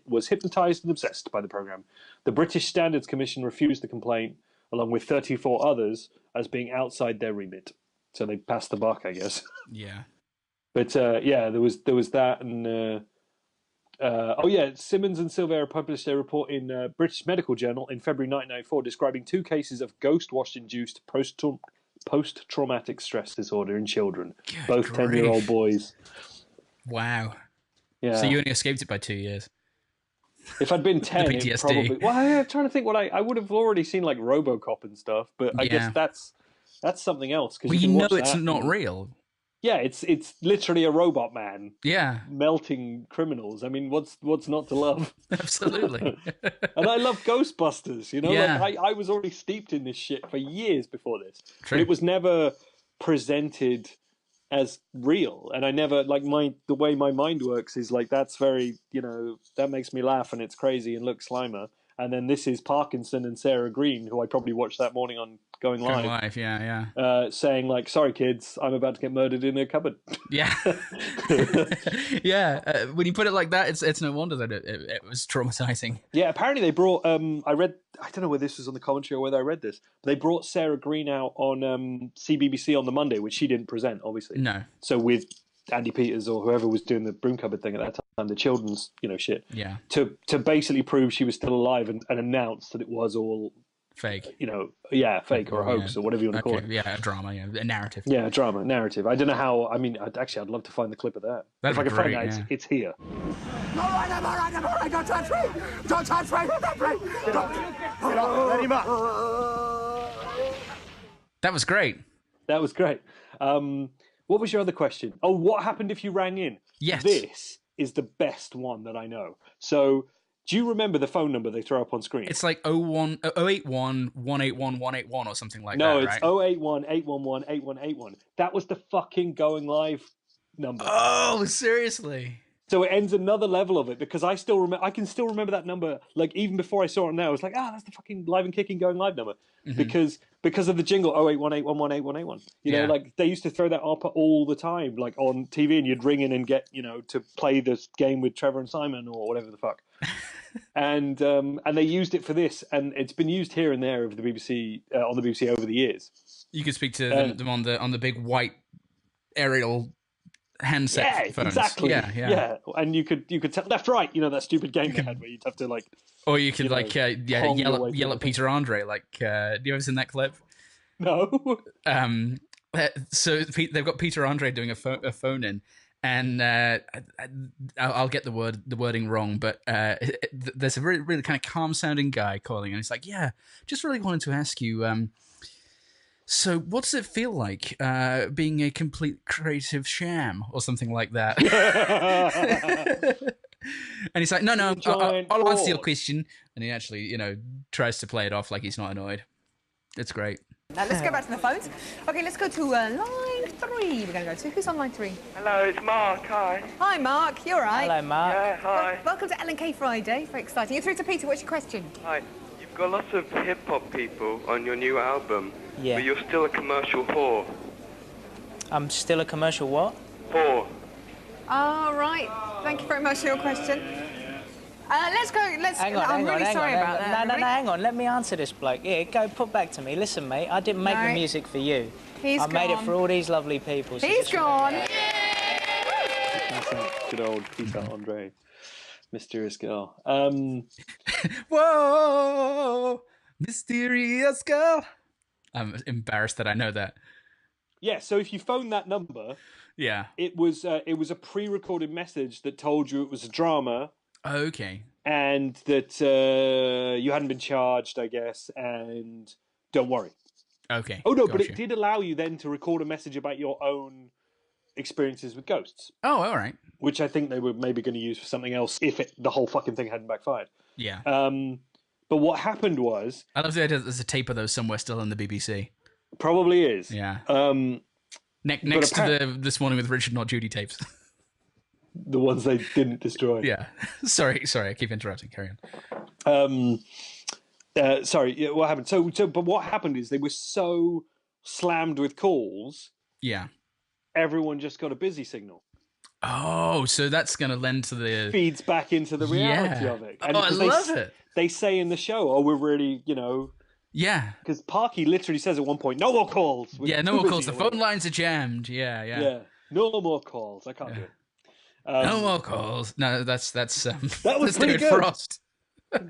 was hypnotised and obsessed by the programme. The British Standards Commission refused the complaint, along with 34 others, as being outside their remit. So they passed the buck, I guess. Yeah. But there was that, and Simmons and Silvera published a report in British Medical Journal in February 1994 describing 2 cases of ghost-wash-induced post-traumatic stress disorder in children, both 10-year-old boys. Wow. Yeah. So you only escaped it by 2 years. If I'd been 10, The it PTSD. probably. Well, I'm trying to think what I would have already seen, like RoboCop and stuff. But I guess that's something else. Well, you know it's not real. Yeah, it's literally a robot man. Yeah. Melting criminals. I mean, what's not to love? Absolutely. And I love Ghostbusters. Yeah. Like I was already steeped in this shit for years before this. True. But it was never presented as real, and I never the way my mind works is like that's very that makes me laugh and it's crazy and looks Slimer. And then this is Parkinson and Sarah Green, who I probably watched that morning on Going Live. Yeah. Saying like, "Sorry kids, I'm about to get murdered in a cupboard." Yeah. Yeah. When you put it like that, it's no wonder that it was traumatizing. Yeah, apparently they brought. I don't know whether this was on the commentary or whether I read this. But they brought Sarah Green out on CBBC on the Monday, which she didn't present, obviously. No. So with Andy Peters or whoever was doing the broom cupboard thing at that time, the children's shit. Yeah. To basically prove she was still alive and announce that it was all fake. Fake or a hoax or whatever you want to call it. Yeah, a drama, a narrative. Yeah, drama, narrative. I don't know how. I mean, I'd love to find the clip of that. That'd if I be can find great, that, it's here. I'm all right. Don't touch me. Don't touch me. Let him up. That was great. That was great. What was your other question? Oh, what happened if you rang in? Yes. This is the best one that I know. So, do you remember the phone number they throw up on screen? It's like 081 181 181 or something like that, No, right? it's 081 811 8181. That was the fucking Going Live number. Oh, seriously? So it ends another level of it because I can still remember that number. Like even before I saw it now, I was like, that's the fucking Live and Kicking Going Live number because of the jingle 08181118181. You know, like they used to throw that up all the time, like on TV, and you'd ring in and get to play this game with Trevor and Simon or whatever the fuck. and they used it for this, and it's been used here and there over the BBC on the BBC over the years. You could speak to them on the big white aerial handset phones. Exactly. Yeah. And you could tell left, right. That stupid game they had where you'd have to like. Or you could yell at Peter Andre. Like, do you ever seen that clip? No. So they've got Peter Andre doing a phone in, and I'll get the wording wrong, but there's a really, really kind of calm sounding guy calling, and he's like, "Yeah, just really wanted to ask you, so what does it feel like being a complete creative sham or something like that?" And he's like, "No, I'll answer your question," and he actually, tries to play it off like he's not annoyed. It's great. Now let's go back to the phones. Okay, let's go to line 3. We're going to go to. Who's on line 3? Hello, it's Mark. Hi. Hi, Mark. You all right? Hello, Mark. Yeah, hi. Welcome to L&K Friday. Very exciting. You're through to Peter. What's your question? Hi. You've got lots of hip-hop people on your new album, Yeah. but you're still a commercial whore. I'm still a commercial what? Whore. All right. Thank you very much for your question. Let's go. Hang on, I'm really sorry about that. No, hang on. Let me answer this bloke. Yeah, go put back to me. Listen, mate, I didn't make the music for you. I made it for all these lovely people. So He's gone. Good old Peter Andre, mysterious girl. Whoa, mysterious girl. I'm embarrassed that I know that. Yeah, so if you phone that number, Yeah. it was a pre-recorded message that told you it was a drama. Okay. And that you hadn't been charged, I guess, and don't worry. Okay. Oh, no, gotcha. but it did allow you then to record a message about your own experiences with ghosts. Oh, all right. Which I think they were maybe going to use for something else if the whole fucking thing hadn't backfired. Yeah. But what happened was... I love the idea that there's a tape of those somewhere still in the BBC. Probably is. Yeah. Next to the This Morning with Richard Not Judy tapes. The ones they didn't destroy. Yeah. Sorry, I keep interrupting. Carry on. Sorry, yeah, what happened? But what happened is they were so slammed with calls. Yeah. Everyone just got a busy signal. Oh, so that's going to lend to the... Feeds back into the reality of it. And I love it. They say in the show, we're really, Yeah. Because Parky literally says at one point, no more calls. Yeah, no more calls. The phone lines are jammed. Yeah. Yeah, no more calls. I can't do it. No more calls. No, that's that was that's pretty David good. Frost. That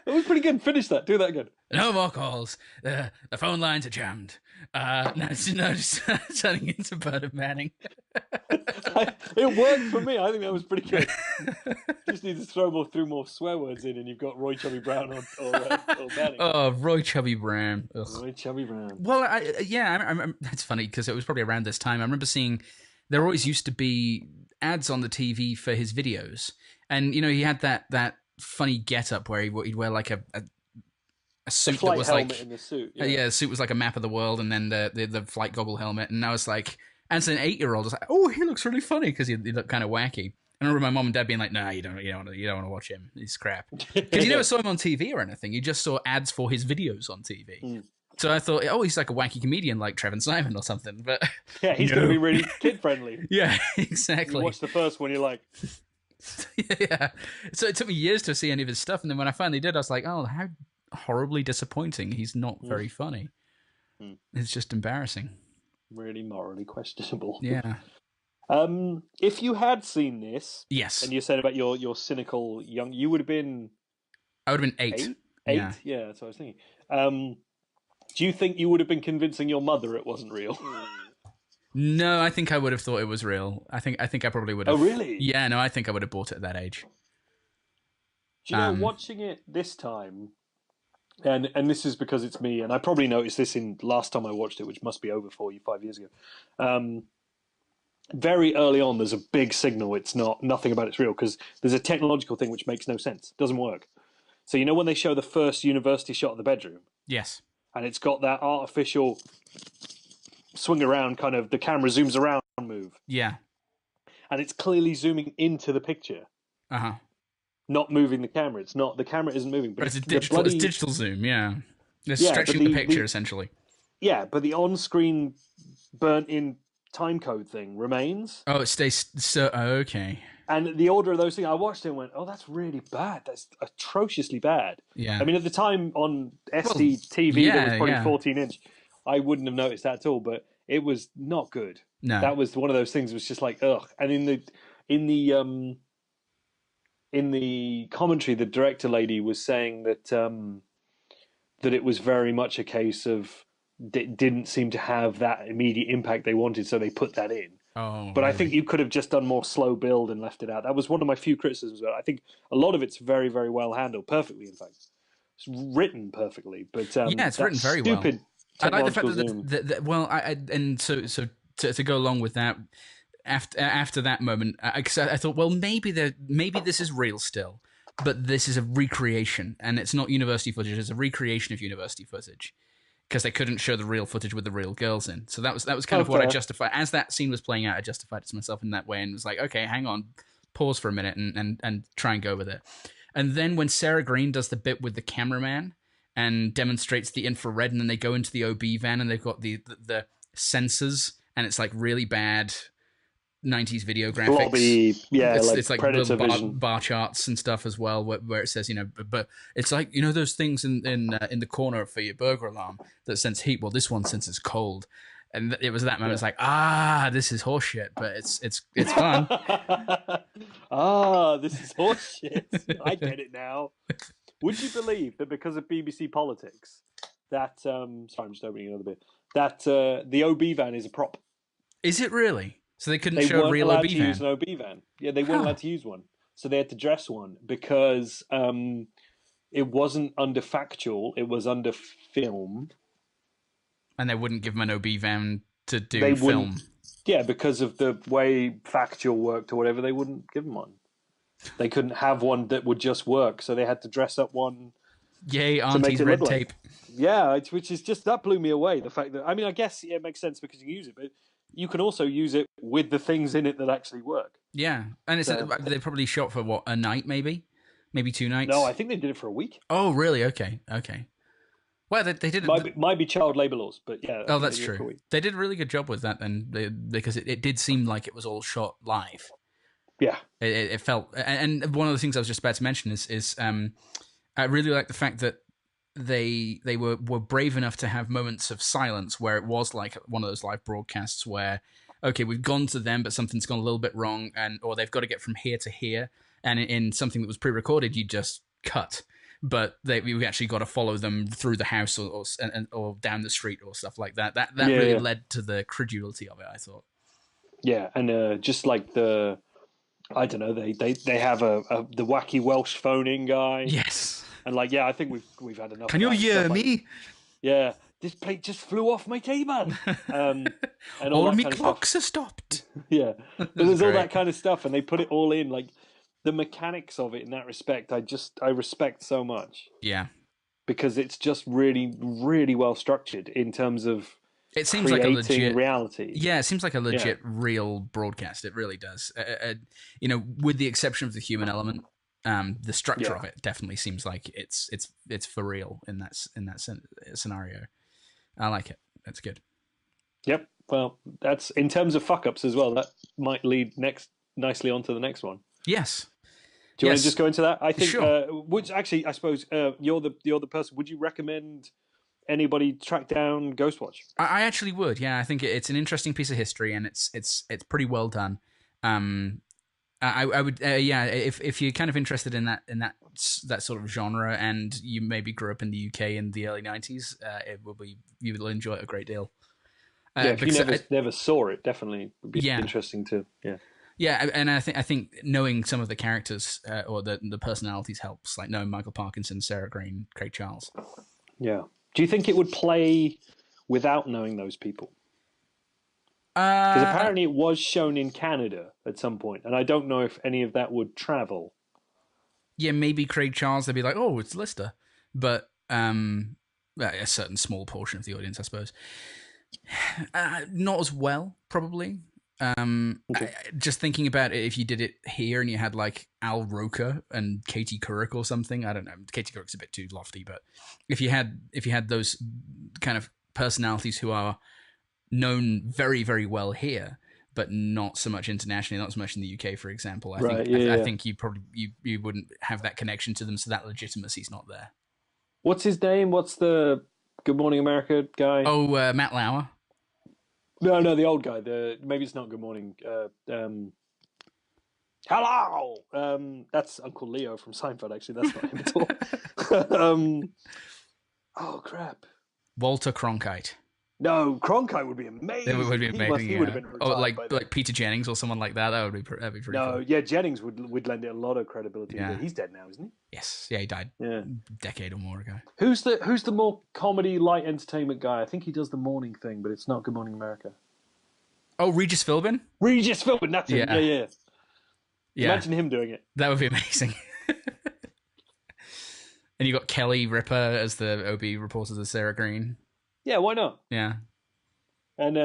was pretty good. Finish that. Do that again. No more calls. The phone lines are jammed. No, just turning into Bernard Manning. It worked for me. I think that was pretty good. Just need to throw more swear words in, and you've got Roy Chubby Brown or Manning. Oh, Roy Chubby Brown. Ugh. Roy Chubby Brown. Well, that's funny because it was probably around this time. I remember seeing there always used to be ads on the TV for his videos, and he had that funny get-up where he'd wear like a suit that was like in the suit. The suit was like a map of the world, and then the flight goggle helmet. And I was like, as an 8-year-old, I was like, oh, he looks really funny because he looked kind of wacky. And I remember my mom and dad being like, nah, you don't want to watch him. He's crap. Because you never saw him on TV or anything. You just saw ads for his videos on TV. Mm. So I thought, oh, he's like a wacky comedian like Trevor Simon or something. But yeah, he's going to be really kid-friendly. Yeah, exactly. You watch the first one, you're like... Yeah. So it took me years to see any of his stuff. And then when I finally did, I was like, oh, how horribly disappointing. He's not very funny. Mm. It's just embarrassing. Really morally questionable. Yeah. If you had seen this... Yes. And you said about your cynical young... You would have been... I would have been 8. 8? Yeah, that's what I was thinking. Do you think you would have been convincing your mother it wasn't real? No, I think I would have thought it was real. I think I probably would have. Oh, really? Yeah, no, I think I would have bought it at that age. Do you know, watching it this time, and this is because it's me, and I probably noticed this in last time I watched it, which must be over 5 years ago. Very early on, there's a big signal. It's nothing about it's real, because there's a technological thing which makes no sense. It doesn't work. So you know when they show the first university shot of the bedroom? Yes. And it's got that artificial swing around, kind of the camera zooms around move. Yeah. And it's clearly zooming into the picture. Uh-huh. Not moving the camera. The camera isn't moving. But it's digital zoom, yeah. They're stretching the picture, essentially. Yeah, but the on-screen burnt-in timecode thing remains. Oh, it stays... So, okay. And the order of those things, I watched it and went, oh, that's really bad. That's atrociously bad. Yeah. I mean, at the time on SD TV, that was probably 14-inch. I wouldn't have noticed that at all, but it was not good. No. That was one of those things that was just like, ugh. And in the commentary, the director lady was saying that that it was very much a case of didn't seem to have that immediate impact they wanted, so they put that in. Oh, But really? I think you could have just done more slow build and left it out. That was one of my few criticisms about it. I think a lot of it's very, very well handled, perfectly, in fact. It's written perfectly, but yeah, it's written very well. stupid I like the fact technological that well, and so to go along with that, after that moment, I thought, well, maybe this is real still, but this is a recreation, and it's not university footage; it's a recreation of university footage, because they couldn't show the real footage with the real girls in. So that was kind of what I justified as that scene was playing out. I justified it to myself in that way, and was like, okay, hang on, pause for a minute, and try and go with it. And then when Sarah Green does the bit with the cameraman and demonstrates the infrared, and then they go into the OB van and they've got the sensors, and it's like really bad 90s video graphics. blobby, yeah, it's like Predator little vision. bar charts and stuff as well, where it says, but it's like, those things in the corner for your burglar alarm that sense heat. Well, this one senses cold. And it was that moment. It's like, this is horseshit, but it's fun. This is horseshit. I get it now. Would you believe that because of BBC politics, that sorry, I'm just opening another bit. That the OB van is a prop. Is it really? So they couldn't They show a weren't real allowed OB to van? use an OB van. Yeah, they weren't allowed to use one, so they had to dress one because it wasn't under factual; it was under film. And they wouldn't give them an OB van to do They film. wouldn't. Yeah, because of the way factual worked or whatever, they wouldn't give them one. They couldn't have one that would just work, so they had to dress up one. Yay, to make Auntie's it red look tape. Yeah, which is just, that blew me away. The fact that, I mean, I guess it makes sense because you can use it, but you can also use it with the things in it that actually work. Yeah, and it's they probably shot for what, a night, maybe 2 nights. No, I think they did it for a week. Oh, really? Okay. Well, they did it. Might be child labour laws, but yeah. Oh, that's true. They did a really good job with that then, because it did seem like it was all shot live. Yeah, it felt. And one of the things I was just about to mention is I really like the fact that they were brave enough to have moments of silence where it was like one of those live broadcasts where, okay, we've gone to them, but something's gone a little bit wrong, or they've got to get from here to here, and in something that was pre-recorded, you just cut. But we actually got to follow them through the house or down the street or stuff like that. That really led to the credulity of it, I thought. Yeah, and just like I don't know, they have the wacky Welsh phone-in guy. Yes. And I think we've had enough. Can you hear me? Yeah, this plate just flew off my table. And all my clocks are stopped. Yeah, but there's all that kind of stuff, and they put it all in, like the mechanics of it in that respect. I respect so much. Yeah, because it's just really, really well structured in terms of. It seems like a legit reality. Yeah, it seems like a legit real broadcast. It really does. With the exception of the human element, the structure of it definitely seems like it's for real in that scenario. I like it. That's good. Yep. Well, that's in terms of fuck ups as well. That might lead nicely onto the next one. Yes. Do you want to just go into that? I think. Sure. Which actually, I suppose you're the person. Would you recommend anybody track down Ghostwatch? I actually would. Yeah, I think it's an interesting piece of history, and it's pretty well done. I would. If you're kind of interested in that sort of genre, and you maybe grew up in the UK in the early '90s, you will enjoy it a great deal. If you never saw it, definitely would be interesting to. Yeah. Yeah, and I think knowing some of the characters or the personalities helps, like knowing Michael Parkinson, Sarah Green, Craig Charles. Yeah. Do you think it would play without knowing those people? Because apparently it was shown in Canada at some point, and I don't know if any of that would travel. Yeah, maybe Craig Charles, they'd be like, oh, it's Lister. But a certain small portion of the audience, I suppose. Not as well, probably. Just thinking about it, if you did it here and you had like Al Roker and Katie Couric or something, I don't know. Katie Couric's a bit too lofty, but if you had those kind of personalities who are known very, very well here, but not so much internationally, not so much in the UK, for example, I think you probably you wouldn't have that connection to them, so that legitimacy's not there. What's his name? What's the Good Morning America guy? Oh, Matt Lauer. No, the old guy. Maybe it's not Good Morning. Hello. That's Uncle Leo from Seinfeld. Actually, that's not him at all. Oh crap! Walter Cronkite. No, Cronkite would be amazing. It would be amazing. He would have been retired like Peter Jennings or someone like that. That'd be pretty cool. Yeah, Jennings would lend it a lot of credibility. Yeah. He's dead now, isn't he? Yes, yeah, he died a decade or more ago. Who's the more comedy, light entertainment guy? I think he does the morning thing, but it's not Good Morning America. Oh, Regis Philbin? Regis Philbin, that's him. Yeah. Imagine him doing it. That would be amazing. And you got Kelly Ripa as the OB reporter to Sarah Green. Yeah, why not? Yeah. And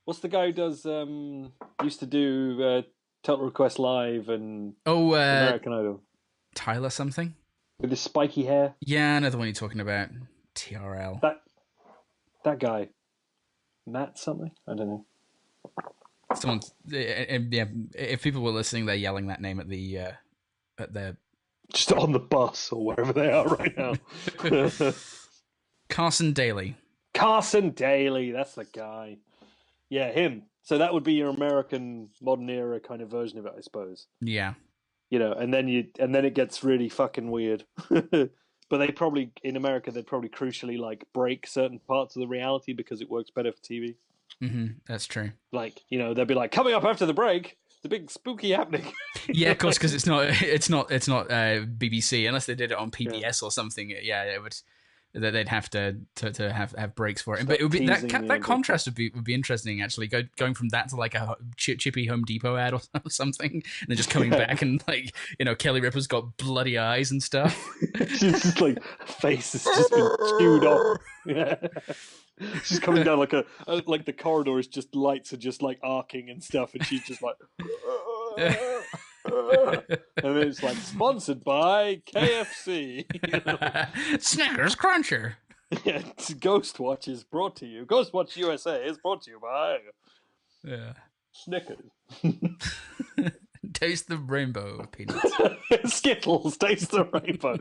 what's the guy who does used to do Total Request Live and American Idol? Tyler something? With his spiky hair? Yeah, I know the one you're talking about. TRL. That guy. Matt something? I don't know. Someone's if people were listening, they're yelling that name at their just on the bus or wherever they are right now. Carson Daly. Carson Daly, that's the guy. Yeah, him. So that would be your American modern era kind of version of it, I suppose. Yeah. And then it gets really fucking weird. But they probably in America they'd probably crucially like break certain parts of the reality because it works better for TV. Mm-hmm. That's true. Like, they'll be like, coming up after the break, the big spooky happening. Yeah, of course, because it's not BBC unless they did it on PBS or something. Yeah, it would. They'd have to have breaks for it. But it would be that contrast would be interesting actually. Going from that to like a chippy Home Depot ad or something, and then just coming back and like Kelly Ripa's got bloody eyes and stuff. She's just like face has just been chewed off. Yeah. She's coming down like like the corridors, just lights are just like arcing and stuff, and she's just like. And then it's like sponsored by KFC. Snickers Cruncher. Yeah, Ghostwatch is brought to you. Ghostwatch USA is brought to you by Snickers. Taste the rainbow peanuts. Skittles, taste the rainbow.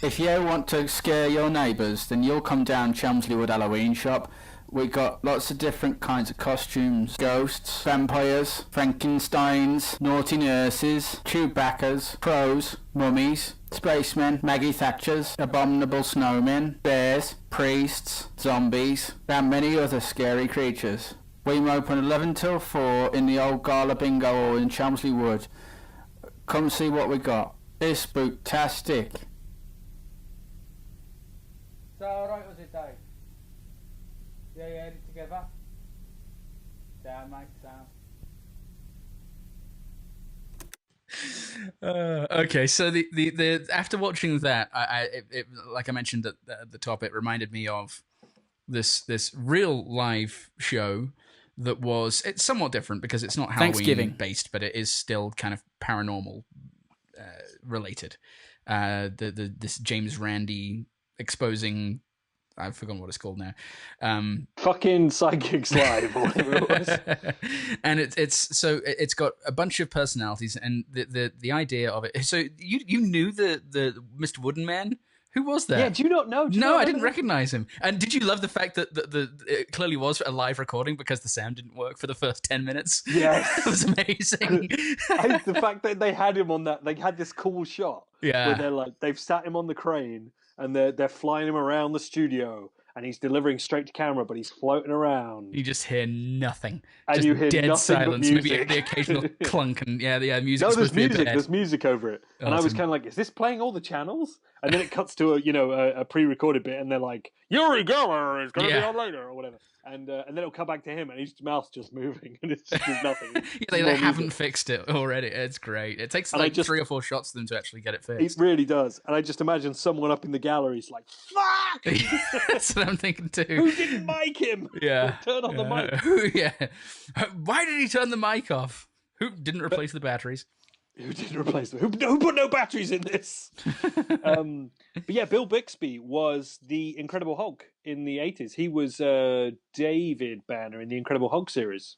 If you want to scare your neighbours, then you'll come down Chelmsley Wood Halloween shop. We got lots of different kinds of costumes. Ghosts, vampires, Frankensteins, naughty nurses, Chewbaccas, crows, mummies, spacemen, Maggie Thatchers, abominable snowmen, bears, priests, zombies, and many other scary creatures. We open 11 till 4 in the old Gala Bingo Hall in Chelmsley Wood. Come see what we got. It's spooktastic. So alright was it, Dave? Yeah, together. Down, mate, down. Okay, so the after watching that, it like I mentioned at the top, it reminded me of this real live show that it's somewhat different because it's not Halloween based, but it is still kind of paranormal related. This James Randi exposing, I've forgotten what it's called now. Fucking Psychics Live or whatever it was. And it's got a bunch of personalities, and the idea of it. So you knew the Mr. Wooden Man? Who was that? Yeah, do you not know? No, I didn't recognize him. And did you love the fact that it clearly was a live recording because the sound didn't work for the first 10 minutes? Yes. It was amazing. The fact that they had him on that, they had this cool shot. Yeah. Where they're like, they've sat him on the crane and they're flying him around the studio and he's delivering straight to camera, but he's floating around. You just hear nothing. And just you hear dead nothing silence. but Maybe music. the occasional clunk and music. No, there's music over it. And I was kind of like, is this playing all the channels? And then it cuts to a pre-recorded bit, and they're like, Yuri Geller is going to be on later, or whatever. And then it'll come back to him, and his mouth's just moving, and it's just there's nothing. They haven't fixed it already. It's great. It takes like 3 or 4 shots for them to actually get it fixed. It really does. And I just imagine someone up in the galleries like, fuck! That's what I'm thinking too. Who didn't mic him? Yeah. Turn on the mic. Yeah. Why did he turn the mic off? Who didn't replace the batteries? Who didn't replace them? Who put no batteries in this? But yeah, Bill Bixby was the Incredible Hulk in the 80s. He was David Banner in the Incredible Hulk series.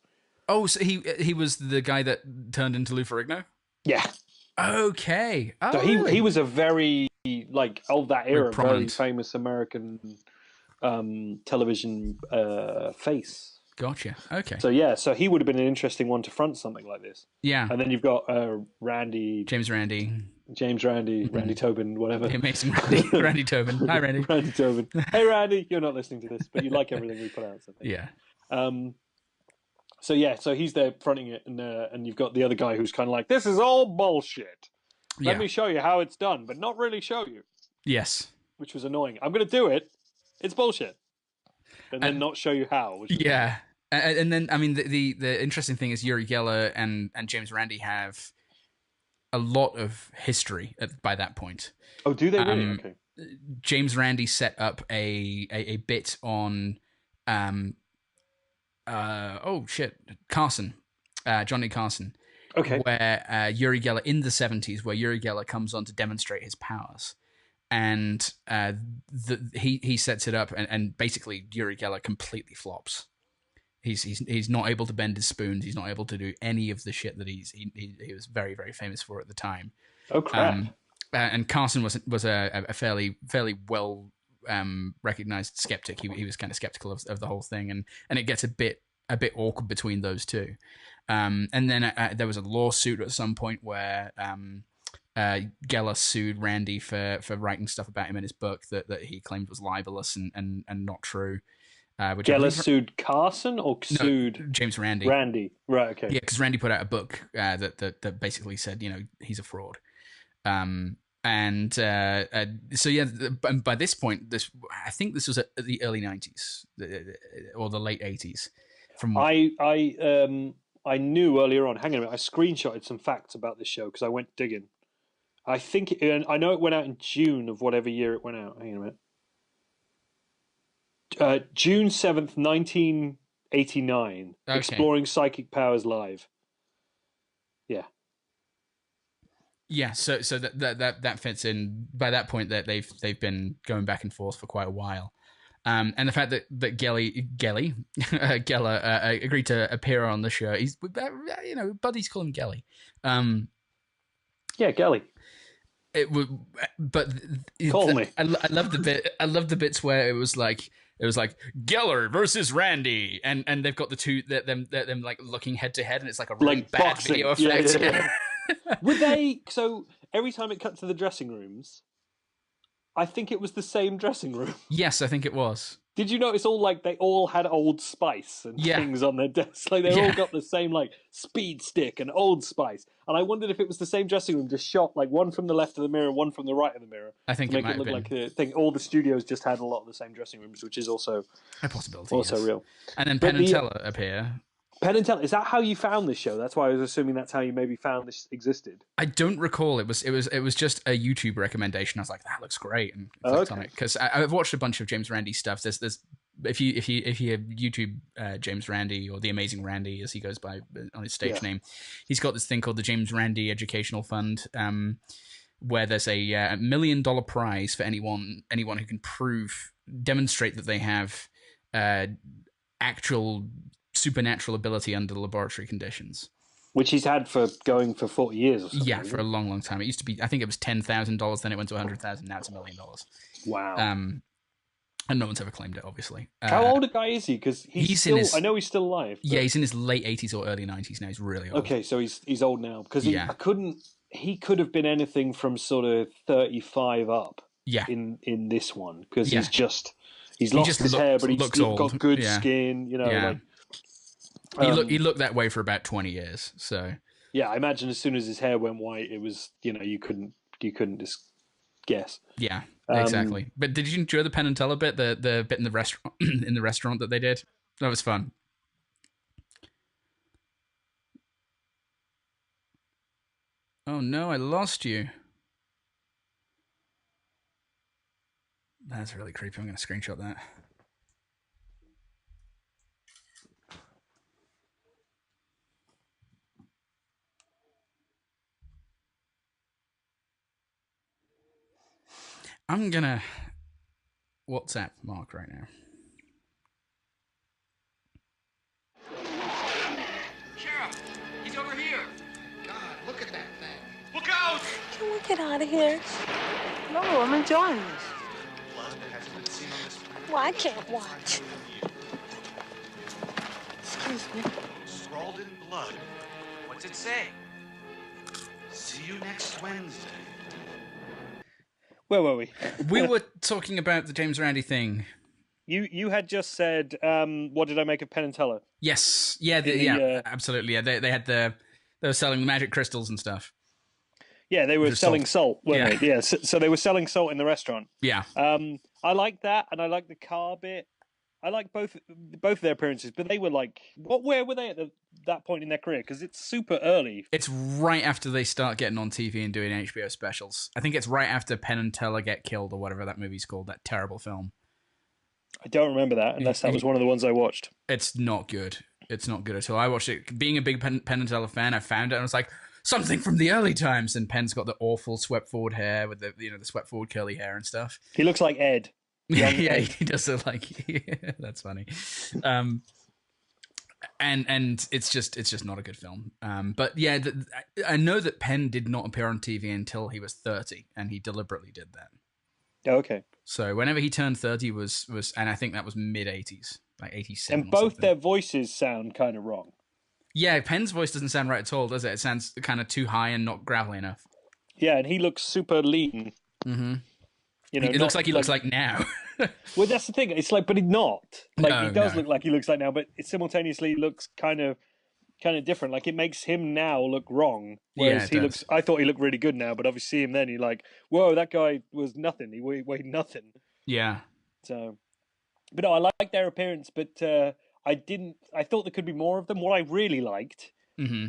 Oh, so he was the guy that turned into Lou Ferrigno? Yeah. Okay. Oh, so really? he was a very, like, of that era, very prominent. famous American television face. Gotcha. Okay. So yeah, so he would have been an interesting one to front something like this. Yeah. And then you've got Randy, James Randy, Randy Tobin, whatever. the amazing Randy, Randy Tobin. Hi, Randy. Randy Tobin. Hey, Randy, you're not listening to this, but you like everything we put out. So Yeah. So yeah, so he's there fronting it, and you've got the other guy who's kind of like, "This is all bullshit. Let me show you how it's done, but not really show you." Yes. Which was annoying. I'm going to do it. It's bullshit. And then not show you how. Yeah. And then, I mean, the interesting thing is Uri Geller and James Randi have a lot of history by that point. Oh, do they really? Okay. James Randi set up a bit on, Carson, Johnny Carson. Okay. Where Uri Geller, in the 70s, where Uri Geller comes on to demonstrate his powers. And he sets it up, and basically Uri Geller completely flops. He's not able to bend his spoons. He's not able to do any of the shit that he was very, very famous for at the time. Oh crap! And Carson was a fairly well recognized skeptic. He was kind of skeptical of the whole thing, and it gets a bit awkward between those two. And then there was a lawsuit at some point where Geller sued Randy for writing stuff about him in his book that he claimed was libelous and not true. Geller sued Carson or sued James Randi? Randy, right? Okay. Yeah, because Randy put out a book that basically said, he's a fraud. So yeah, by this point, I think this was at the early 90s or the late 80s. I knew earlier on. Hang on a minute. I screenshotted some facts about this show because I went digging. I think I know it went out in June of whatever year it went out. Hang on a minute. June 7th, 1989. Okay. Exploring Psychic Powers Live. Yeah. Yeah, so that fits in. By that point, that they've been going back and forth for quite a while, and the fact that Geller agreed to appear on the show. He's buddies call him Gelly. Yeah, Gelly. It would, but call me. I love the bit. I love the bits where it was like Geller versus Randy, and they've got the two them like looking head to head, and it's like a really bad boxing. video effect. Yeah. Were they so every time it cut to the dressing rooms? I think it was the same dressing room. Yes, I think it was. Did you notice they all had Old Spice and things on their desks? Like they all got the same Speed Stick and Old Spice. And I wondered if it was the same dressing room, just shot one from the left of the mirror, one from the right of the mirror. I think it might look have like a thing. All the studios just had a lot of the same dressing rooms, which is also a possibility. Also yes. real. And then Penn and Teller appear. Penn and Teller, is that how you found this show? That's why I was assuming that's how you maybe found this existed. I don't recall. It was just a YouTube recommendation. I was like, that looks great, and clicked on it because I've watched a bunch of James Randi stuff. There's if you YouTube James Randi or the Amazing Randy as he goes by on his stage name, he's got this thing called the James Randi Educational Fund, where there's a $1 million prize for anyone who can demonstrate that they have actual supernatural ability under laboratory conditions, which he's had for 40 years or something. Yeah, for a long, long time. It used to be, I think it was $10,000, then it went to $100,000, now it's $1 million. Wow. And no one's ever claimed it, obviously. How old a guy is he? Because I know he's still alive. But... Yeah, he's in his late 80s or early 90s now. He's really old. Okay, so he's old now. Because he could have been anything from sort of 35 up. Yeah. In this one, because he's lost his hair, but he's got good skin. He looked that way for about 20 years. So yeah, I imagine as soon as his hair went white, it was you couldn't just guess. Yeah, exactly. But did you enjoy the Penn and Teller bit, the bit in the restaurant that they did? That was fun. Oh no, I lost you. That's really creepy. I'm going to screenshot that. I'm gonna WhatsApp Mark right now. Sheriff, he's over here. God, look at that thing. Look out! Can we get out of here? No, I'm enjoying this. Well, I can't watch. Scrawled in blood. What's it say? See you next Wednesday. Where were we? We were talking about the James Randi thing. You had just said, what did I make of Penn and Teller? Yes. Yeah, absolutely. Yeah, they were selling magic crystals and stuff. Yeah, they were selling salt, weren't they? Yeah, so they were selling salt in the restaurant. Yeah. I like that, and I like the car bit. I like both of their appearances, but they were like, where were they at that point in their career? Because it's super early. It's right after they start getting on TV and doing HBO specials. I think it's right after Penn and Teller get killed, or whatever that movie's called, that terrible film. I don't remember that, unless that was one of the ones I watched. It's not good. It's not good at all. I watched it. Being a big Penn and Teller fan, I found it, and I was like, something from the early times. And Penn's got the awful swept forward hair with the swept forward curly hair and stuff. He looks like Ed. Yeah, he does look like. Yeah, that's funny. And it's just not a good film. But yeah, I know that Penn did not appear on TV until he was 30, and he deliberately did that. Okay. So whenever he turned 30 was, and I think that was mid 80s, like 87. And both their voices sound kind of wrong. Yeah, Penn's voice doesn't sound right at all, does it? It sounds kind of too high and not gravelly enough. Yeah, and he looks super lean. Mm-hmm. It looks like he looks like now. Well, that's the thing. It's like, but he's not. Like, No, he does no. look like he looks like now, but it simultaneously looks kind of different. Like, it makes him now look wrong. Whereas Yeah, it does. I thought he looked really good now, but obviously see him then, you're like, whoa, that guy was nothing. He weighed nothing. Yeah. So, but no, I like their appearance, but I thought there could be more of them. What I really liked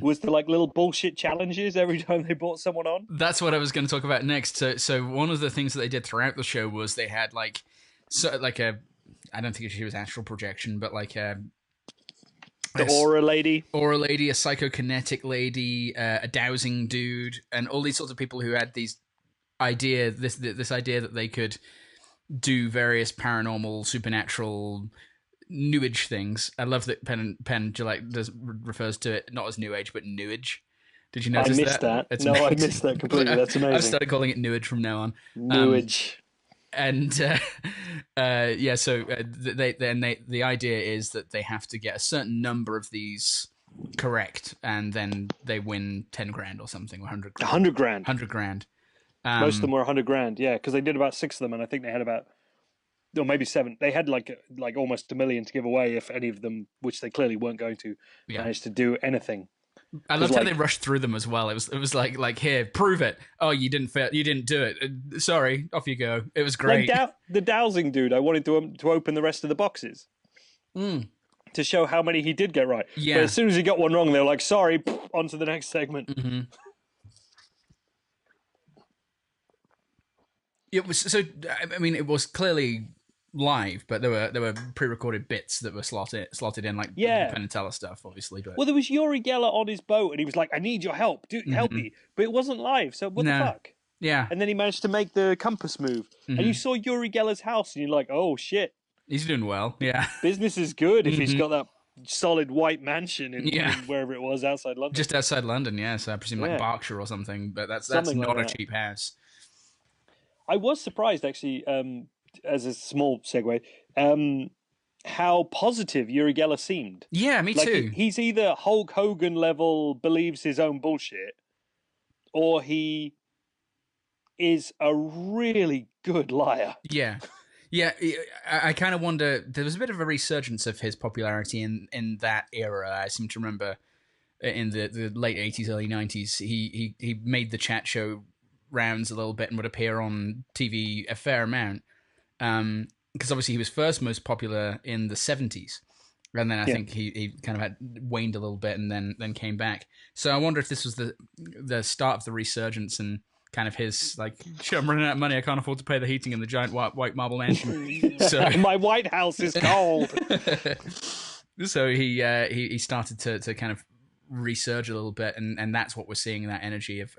was the like little bullshit challenges every time they brought someone on. That's what I was going to talk about next. So one of the things that they did throughout the show was they had I don't think it was astral projection, but like the aura lady, a psychokinetic lady, a dowsing dude, and all these sorts of people who had this idea that they could do various paranormal, supernatural, new age things. I love that Penn refers to it not as new age but new age. Did you notice that? I missed that. It's no, amazing. I missed that completely. That's amazing. I've started calling it new age from now on. New age. And so the idea is that they have to get a certain number of these correct, and then they win 10 grand or something, or 100 grand. 100 grand. 100 grand. Most of them were 100 grand, yeah, because they did about 6 of them, and I think they had about, or maybe 7. They had like almost $1 million to give away if any of them, which they clearly weren't going to, manage to do anything. I loved how they rushed through them as well. It was like here, prove it. Oh, you didn't do it. Sorry, off you go. It was great. Like the dowsing dude, I wanted to open the rest of the boxes to show how many he did get right. Yeah. But as soon as he got one wrong, they were like, "Sorry, on to the next segment." Mm-hmm. It was so. I mean, it was clearly live, but there were pre-recorded bits that were slotted in, like Penn and Teller stuff, obviously. But well, there was Uri Geller on his boat, and he was like, "I need your help, dude, help me!" But it wasn't live, so what the fuck? Yeah. And then he managed to make the compass move, and you saw Uri Geller's house, and you're like, "Oh shit, he's doing well." Yeah, business is good if he's got that solid white mansion in wherever it was outside London, just outside London. Yeah, so I presume like Berkshire or something, but that's something not like a cheap house. I was surprised, actually, as a small segue, how positive Uri Geller seemed. Yeah, me too. He's either Hulk Hogan level, believes his own bullshit, or he is a really good liar. Yeah. Yeah, I kind of wonder, there was a bit of a resurgence of his popularity in that era. I seem to remember in the late 80s, early 90s, he made the chat show rounds a little bit and would appear on TV a fair amount. Because obviously he was first most popular in the 70s. And then I think he kind of had waned a little bit and then came back. So I wonder if this was the start of the resurgence and kind of his, like, shit, I'm running out of money. I can't afford to pay the heating in the giant white marble mansion. So my White House is cold. So he started to kind of resurge a little bit, and that's what we're seeing, that energy of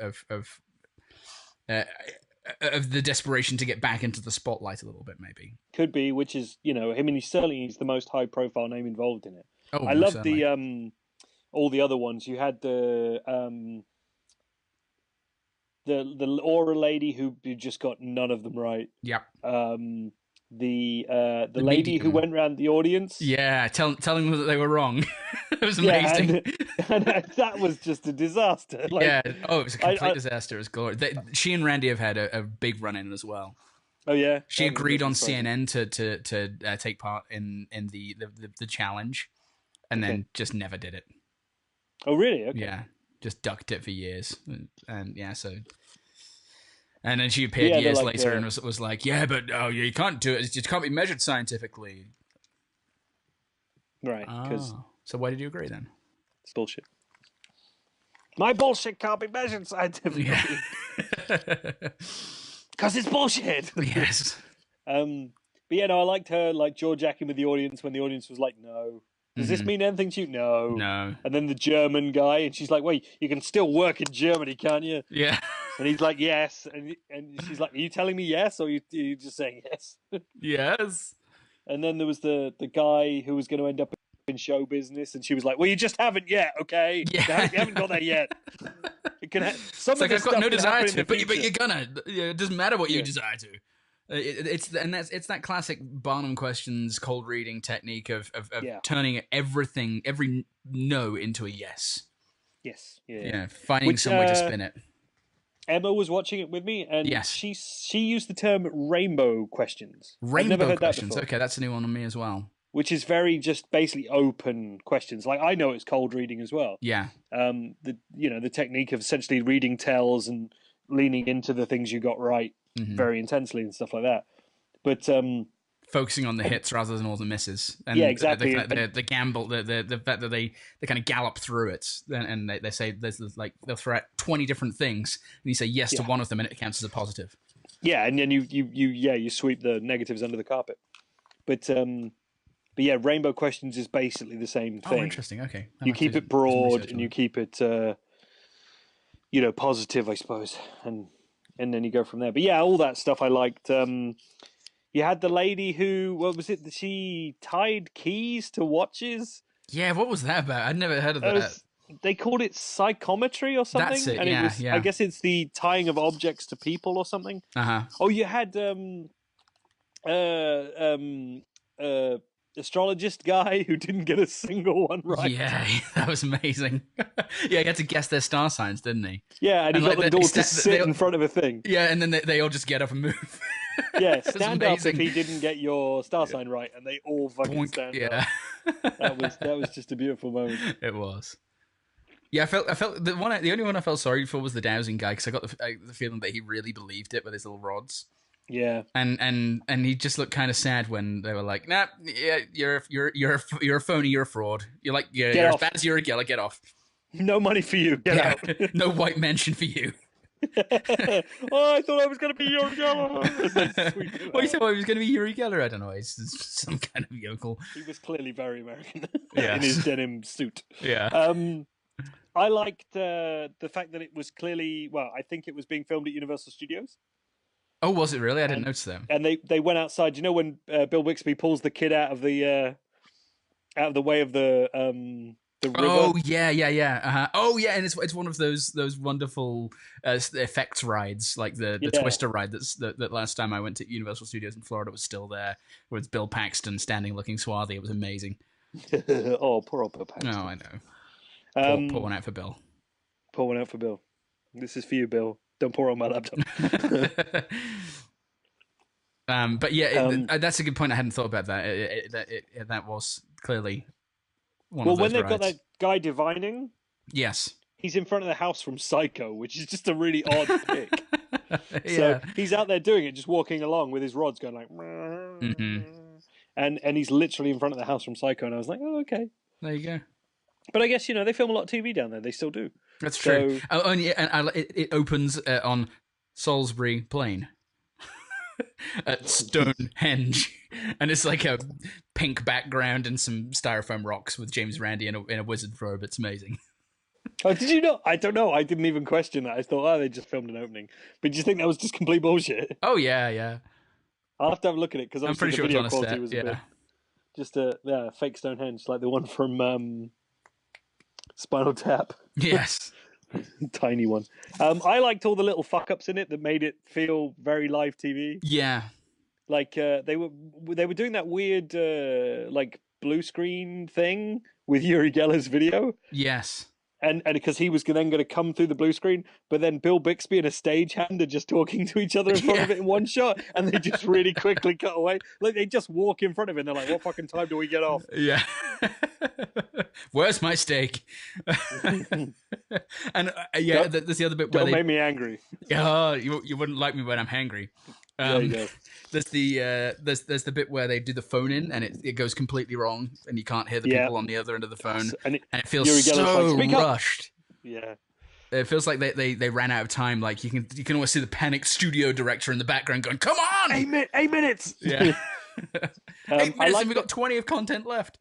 the desperation to get back into the spotlight a little bit, maybe. Could be, which is, I mean, he's the most high-profile name involved in it. Oh, I love the all the other ones. You had the aura lady who just got none of them right. Yep. the lady who went around the audience. Yeah, telling them that they were wrong. It was amazing. And that was just a disaster. Like, yeah. Oh, it was a complete disaster. It was glorious. She and Randy have had a big run-in as well. Oh yeah. She agreed on CNN to take part in the challenge, and then just never did it. Oh really? Okay. Yeah, just ducked it for years, and yeah, so. And then she appeared years later and was like, "Yeah, but you can't do it. It can't be measured scientifically." Right. So why did you agree then? It's bullshit. My bullshit can't be measured scientifically. Because it's bullshit. Yes. But yeah, no, I liked her like jaw-jacking with the audience when the audience was like, "No." Does this mean anything to you? No. No. And then the German guy, and she's like, "Wait, you can still work in Germany, can't you?" Yeah. And he's like, "Yes." And she's like, "Are you telling me yes, or are you just saying yes?" Yes. And then there was the guy who was going to end up in show business, and she was like, "Well, you just haven't yet, okay? Yeah. You haven't got there yet." It can it's like I've got no desire to, but you're gonna. It doesn't matter what you desire to. It's that classic Barnum questions cold reading technique of turning every no into a yes. Yes. Yeah. Finding some way to spin it. Emma was watching it with me, and yes. she used the term rainbow questions. Rainbow I've never heard questions. That before. Okay, that's a new one on me as well. Which is very just basically open questions. Like I know it's cold reading as well. Yeah. The technique of essentially reading tells and leaning into the things you got right very intensely and stuff like that. But focusing on the hits rather than all the misses. And yeah, exactly. The gamble, the fact that they kind of gallop through it, and they say there's like they'll throw out 20 different things, and you say yes to one of them, and it counts as a positive. Yeah, and then you sweep the negatives under the carpet. But yeah, rainbow questions is basically the same thing. Oh, interesting. Okay, you keep it broad and you keep it positive, I suppose, and then you go from there. But yeah, all that stuff I liked. You had the lady who, what was it? She tied keys to watches. Yeah, what was that about? I'd never heard of that. They called it psychometry or something. That's it. And yeah, it was, yeah. I guess it's the tying of objects to people or something. Oh, you had astrologist guy who didn't get a single one right. Yeah, that was amazing. Yeah, he had to guess their star signs, didn't he? Yeah, and he got them all to sit in front of a thing. Yeah, and then they all just get up and move. Yeah, stand up if he didn't get your star sign right, and they all fucking stand up. That was just a beautiful moment. It was. Yeah, I felt the only one I felt sorry for was the dowsing guy, because I got the feeling that he really believed it with his little rods. Yeah, and he just looked kind of sad when they were like, "Nah, yeah, you're a phony, you're a fraud. You're as bad as Uri Geller. Get off. No money for you. Get out. No white mention for you." Oh, I thought I was going to be Uri Geller. What you thought I was going to be Uri Geller? I don't know. He's some kind of yokel. He was clearly very American in his denim suit. Yeah. I liked the fact that it was clearly, I think it was being filmed at Universal Studios. Oh, was it really? I didn't notice that. And they went outside. You know when Bill Bixby pulls the kid out of the way of the river? Oh yeah. Oh yeah, and it's one of those wonderful effects rides, like the Twister ride that last time I went to Universal Studios in Florida was still there, with Bill Paxton standing looking swarthy. It was amazing. Oh, poor old Bill Paxton. No, I know. Pour one out for Bill. Pour one out for Bill. This is for you, Bill. Don't pour on my laptop. But yeah, that's a good point. I hadn't thought about that. That was clearly one of those when they've rides. got that guy divining, yes, he's in front of the house from Psycho, which is just a really odd pick. Yeah. So he's out there doing it, just walking along with his rods, going like, and he's literally in front of the house from Psycho, and I was like, oh, okay, there you go. But I guess they film a lot of TV down there. They still do. That's true. It opens on Salisbury Plain at Stonehenge, and it's like a pink background and some styrofoam rocks with James Randi in a wizard robe. It's amazing. Oh, did you know? I don't know. I didn't even question that. I thought, they just filmed an opening. But do you think that was just complete bullshit? Oh yeah. I'll have to have a look at it because I'm pretty sure the video it's on a quality set. was a bit, just a fake Stonehenge, like the one from Spinal Tap. Yes. Tiny one. I liked all the little fuck ups in it that made it feel very live TV. Yeah. Like they were doing that weird like blue screen thing with Uri Geller's video. Yes. And because he was then going to come through the blue screen, but then Bill Bixby and a stagehand are just talking to each other in front of it in one shot, and they just really quickly cut away. Like they just walk in front of it, and they're like, "What fucking time do we get off?" Yeah. Where's my steak? And there's the other bit where don't make me angry. Oh, you wouldn't like me when I'm hangry. There you go. There's the bit where they do the phone in and it goes completely wrong and you can't hear the people on the other end of the phone and it feels so rushed. Yeah, it feels like they ran out of time. Like you can almost see the panicked studio director in the background going, "Come on, 8 minutes." Yeah, 8 minutes, and we got 20 of content left.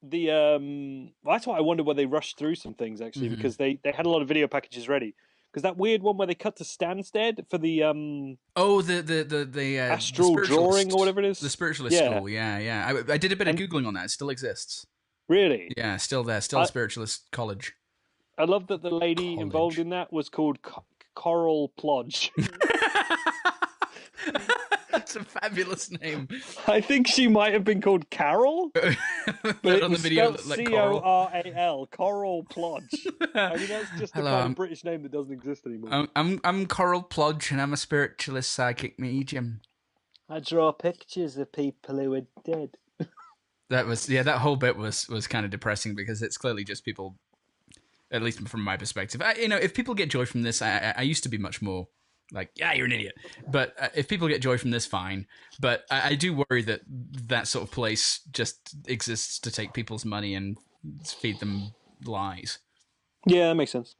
That's why I wonder why they rushed through some things actually, because they had a lot of video packages ready. Because that weird one where they cut to Stansted for the the astral drawing or whatever it is, the spiritualist school. Yeah. I did a bit of googling on that. It still exists. Really? Yeah, still there. Still a spiritualist college. I love that the lady involved in that was called Coral Plodge. That's a fabulous name. I think she might have been called Carol, but it was spelled Coral. Coral Plodge. I mean, that's just the kind of British name that doesn't exist anymore. I'm Coral Plodge, and I'm a spiritualist psychic medium. I draw pictures of people who are dead. That whole bit was kind of depressing because it's clearly just people, at least from my perspective. If people get joy from this, I used to be much more like, yeah, you're an idiot. But if people get joy from this, fine. But I do worry that sort of place just exists to take people's money and feed them lies. Yeah, that makes sense.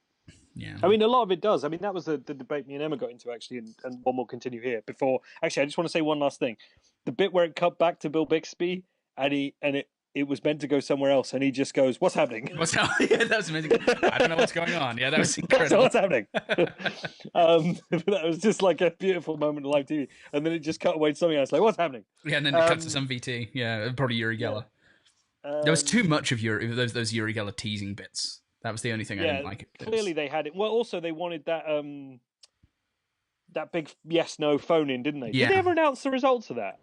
Yeah. I mean, a lot of it does. I mean, that was the debate me and Emma got into, actually, and one will continue here. Actually, I just want to say one last thing. The bit where it cut back to Bill Bixby, and it was meant to go somewhere else, and he just goes, "What's happening?" Yeah, that was amazing. I don't know what's going on. Yeah, that was incredible. What's happening? That was just like a beautiful moment of live TV, and then it just cut away to something else. Like, what's happening? Yeah, and then it cuts to some VT. Yeah, probably Uri Geller. There was too much of those Uri Geller teasing bits. That was the only thing I didn't like. Clearly, they had it. Well, also they wanted that that big yes/no phone in, didn't they? Yeah. Did they ever announce the results of that?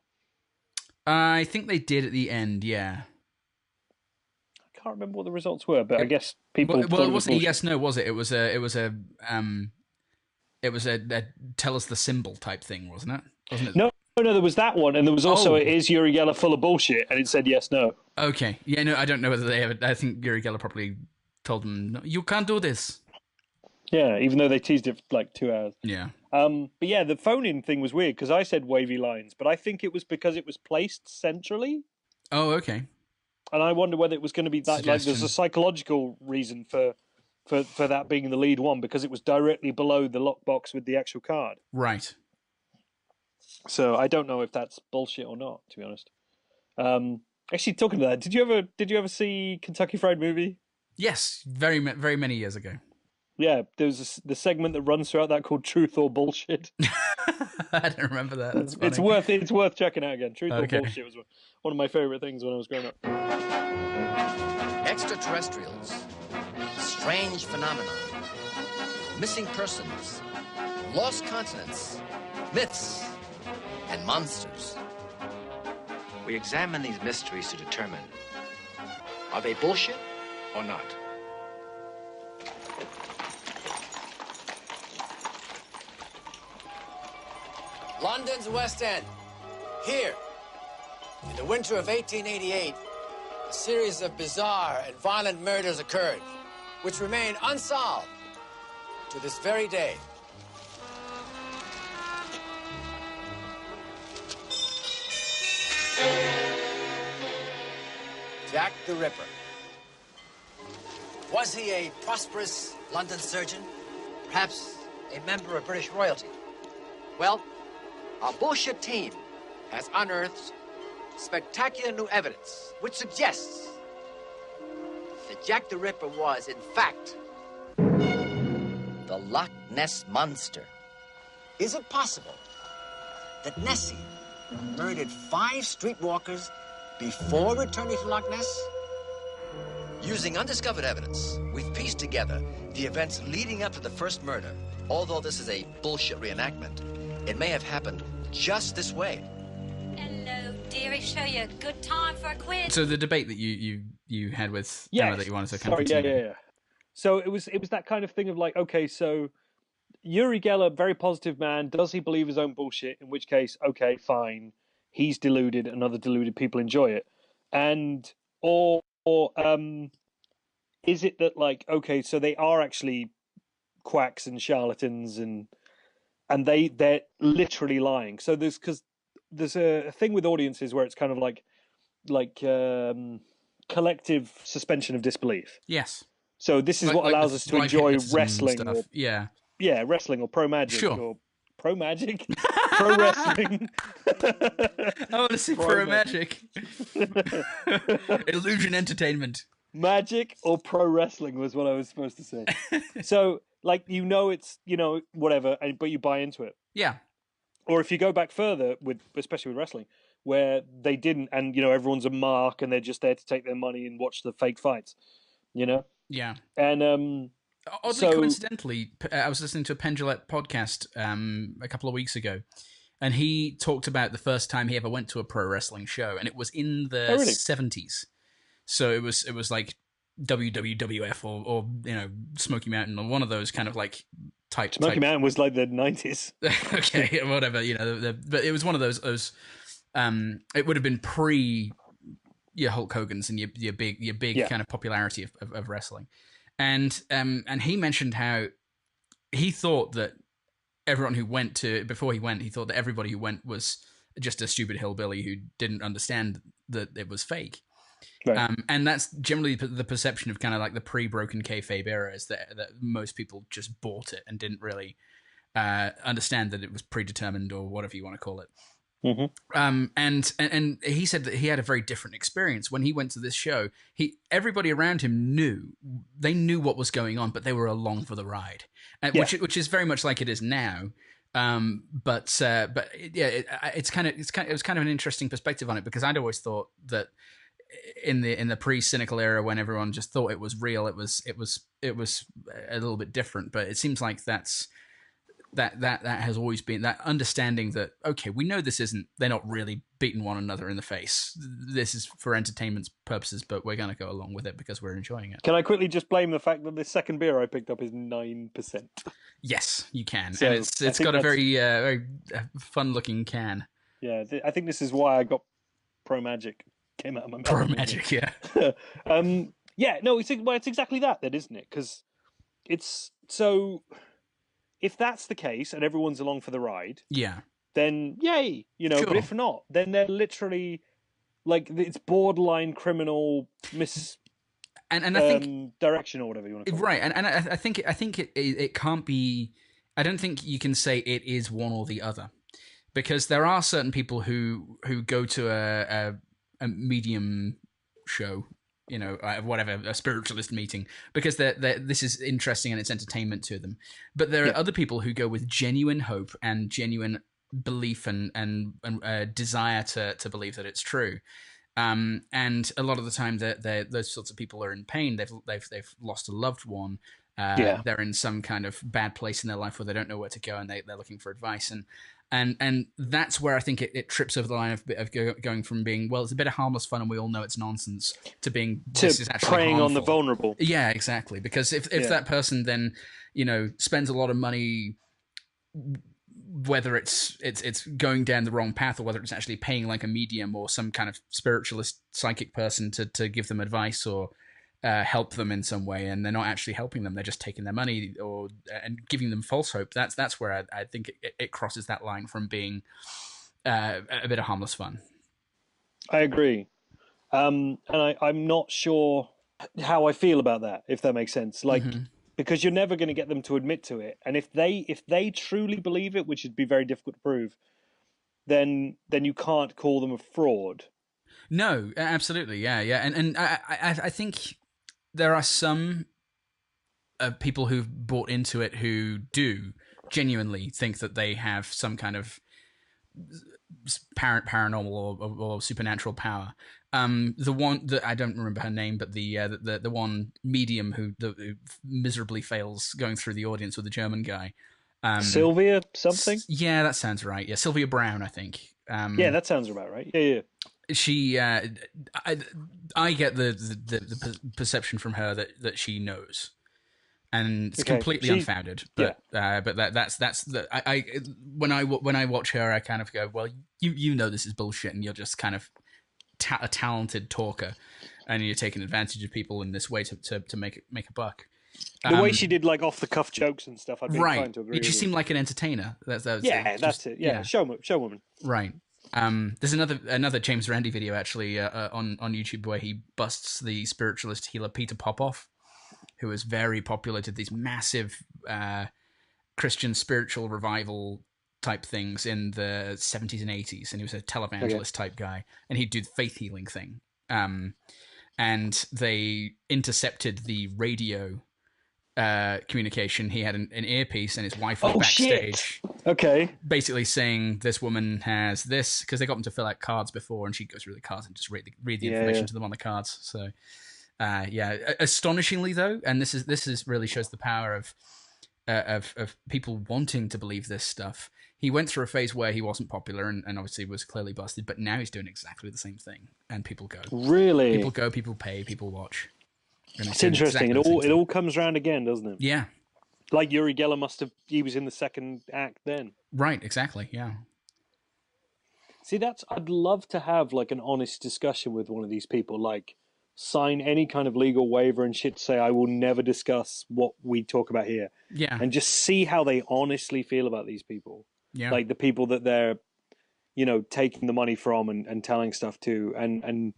I think they did at the end. Yeah. I can't remember what the results were, but I guess people. Well, it wasn't a yes/no, was it? It was a tell us the symbol type thing, wasn't it? Wasn't it? No, there was that one, and there was also is Uri Geller full of bullshit, and it said yes/no. Okay, yeah, no, I don't know whether they ever. I think Uri Geller probably told them, no, you can't do this. Yeah, even though they teased it for like 2 hours. Yeah. But yeah, the phone-in thing was weird because I said wavy lines, but I think it was because it was placed centrally. Oh, okay. And I wonder whether it was going to be that. Like, there's a psychological reason for that being the lead one because it was directly below the lockbox with the actual card. Right. So I don't know if that's bullshit or not, to be honest. Actually, talking to that, did you ever see Kentucky Fried Movie? Yes, very many years ago. Yeah, there's the segment that runs throughout that called Truth or Bullshit. I don't remember that. That's funny. It's worth checking out again. Truth or Bullshit was one of my favorite things when I was growing up. Extraterrestrials, strange phenomena, missing persons, lost continents, myths, and monsters. We examine these mysteries to determine, are they bullshit or not? London's West End. Here, in the winter of 1888, a series of bizarre and violent murders occurred, which remain unsolved to this very day. Jack the Ripper. Was he a prosperous London surgeon? Perhaps a member of British royalty? Well, our bullshit team has unearthed spectacular new evidence which suggests that Jack the Ripper was, in fact, the Loch Ness Monster. Is it possible that Nessie murdered 5 streetwalkers before returning to Loch Ness? Using undiscovered evidence, we've pieced together the events leading up to the first murder. Although this is a bullshit reenactment, it may have happened just this way. dearie, show you a good time for a quid. So the debate that you had with Emma that you wanted to kind of continue. Yeah. So it was that kind of thing of like, okay, so Uri Geller, very positive man, does he believe his own bullshit? In which case, okay, fine, he's deluded, and other deluded people enjoy it, and or is it that like, okay, so they are actually quacks and charlatans and they're literally lying. So there's a thing with audiences where it's kind of like collective suspension of disbelief. Yes. So this is what allows us to enjoy wrestling or wrestling or pro magic or pro magic, pro wrestling. I want to see pro magic. Illusion entertainment. Magic or pro wrestling was what I was supposed to say. So like, it's, whatever, but you buy into it. Yeah. Or if you go back further especially with wrestling, where they didn't, and everyone's a mark and they're just there to take their money and watch the fake fights, Yeah. And oddly, coincidentally, I was listening to a Penn Jillette podcast a couple of weeks ago, and he talked about the first time he ever went to a pro wrestling show, and it was in the 70s. So it was like WWF or Smoky Mountain or one of those kind of like type. Smoky Mountain was like the 90s. Okay, whatever, but it was one of those. It would have been pre your Hulk Hogan's and your big kind of popularity of wrestling, and he mentioned how he thought that everyone who went before he went, he thought that everybody who went was just a stupid hillbilly who didn't understand that it was fake. Right. And that's generally the perception of kind of like the pre-broken kayfabe era, is that most people just bought it and didn't really understand that it was predetermined or whatever you want to call it. Mm-hmm. And he said that he had a very different experience when he went to this show. Everybody around him knew what was going on, but they were along for the ride, which is very much like it is now. But it was kind of an interesting perspective on it, because I'd always thought that in the pre-cynical era, when everyone just thought it was real, it was a little bit different. But it seems like that has always been that understanding that, okay, we know they're not really beating one another in the face. This is for entertainment purposes, but we're going to go along with it because we're enjoying it. Can I quickly just blame the fact that the second beer I picked up is 9%? Yes, you can. So and it's got a very very fun-looking can. Yeah, I think this is why I got Pro Magic. Came out of my mouth. Pro Magic, yeah. It's exactly that, then, isn't it? Because it's so. If that's the case and everyone's along for the ride, then yay, Sure. But if not, then they're literally like, it's borderline criminal and I think direction or whatever you want to call it. Right, and I think it can't be. I don't think you can say it is one or the other, because there are certain people who go to a medium show, whatever, a spiritualist meeting, because this is interesting and it's entertainment to them. But there are other people who go with genuine hope and genuine belief and desire to believe that it's true. And a lot of the time, those sorts of people are in pain. They've lost a loved one. They're in some kind of bad place in their life where they don't know where to go, and they're looking for advice. And that's where I think it trips over the line of going from being, well, it's a bit of harmless fun and we all know it's nonsense, to being, this is actually preying harmful on the vulnerable. Yeah, exactly. Because if that person then, spends a lot of money, whether it's going down the wrong path or whether it's actually paying like a medium or some kind of spiritualist psychic person to give them advice or help them in some way, and they're not actually helping them, they're just taking their money and giving them false hope. That's where I think it crosses that line from being a bit of harmless fun. I agree, and I'm not sure how I feel about that, if that makes sense. Like, because you're never going to get them to admit to it, and if they truly believe it, which would be very difficult to prove, then you can't call them a fraud. No, absolutely, yeah, and I think there are some people who've bought into it who do genuinely think that they have some kind of paranormal or supernatural power. The one that I don't remember her name, but the one medium who miserably fails going through the audience with the German guy. Sylvia something? Yeah, that sounds right. Yeah, Sylvia Brown, I think. Yeah, that sounds about right. Yeah. She, I get the perception from her that she knows, and it's completely unfounded. But that's the when I watch her, I kind of go, well, you know this is bullshit, and you're just kind of a talented talker, and you're taking advantage of people in this way to make a buck. The way she did like off the cuff jokes and stuff, I'd be inclined to agree. It just seemed like an entertainer. That's it. Yeah, showwoman. Right. There's another James Randi video actually on YouTube where he busts the spiritualist healer Peter Popoff, who was very popular, did these massive Christian spiritual revival type things in the 70s and 80s, and he was a televangelist type guy, and he'd do the faith healing thing. And they intercepted the radio communication. He had an earpiece, and his wife was backstage. Shit. Okay. Basically saying this woman has this, because they got them to fill out cards before, and she goes through the cards and just read the information to them on the cards. So, astonishingly though, and this is really shows the power of people wanting to believe this stuff. He went through a phase where he wasn't popular and obviously was clearly busted, but now he's doing exactly the same thing, and people go. Really? People go, people pay, people watch. It's interesting. Exactly it all comes around again, doesn't it? Yeah. Like Uri Geller he was in the second act then. Right, exactly, yeah. See, I'd love to have like an honest discussion with one of these people, like sign any kind of legal waiver and shit to say, I will never discuss what we talk about here. Yeah. And just see how they honestly feel about these people. Yeah. Like the people that they're, taking the money from and telling stuff to. And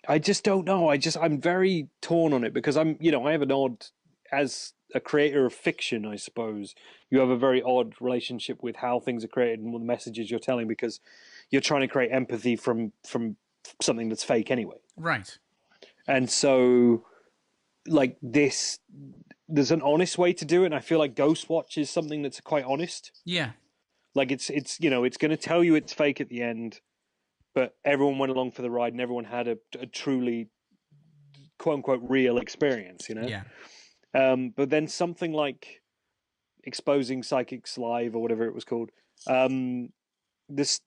I just don't know. I'm very torn on it because I have an odd, as a creator of fiction, I suppose, you have a very odd relationship with how things are created and what the messages you're telling, because you're trying to create empathy from something that's fake anyway. Right. And so, like this, there's an honest way to do it, and I feel like Ghostwatch is something that's quite honest. Yeah. Like it's going to tell you it's fake at the end, but everyone went along for the ride and everyone had a truly quote unquote real experience, Yeah. But then something like Exposing Psychics Live or whatever it was called, this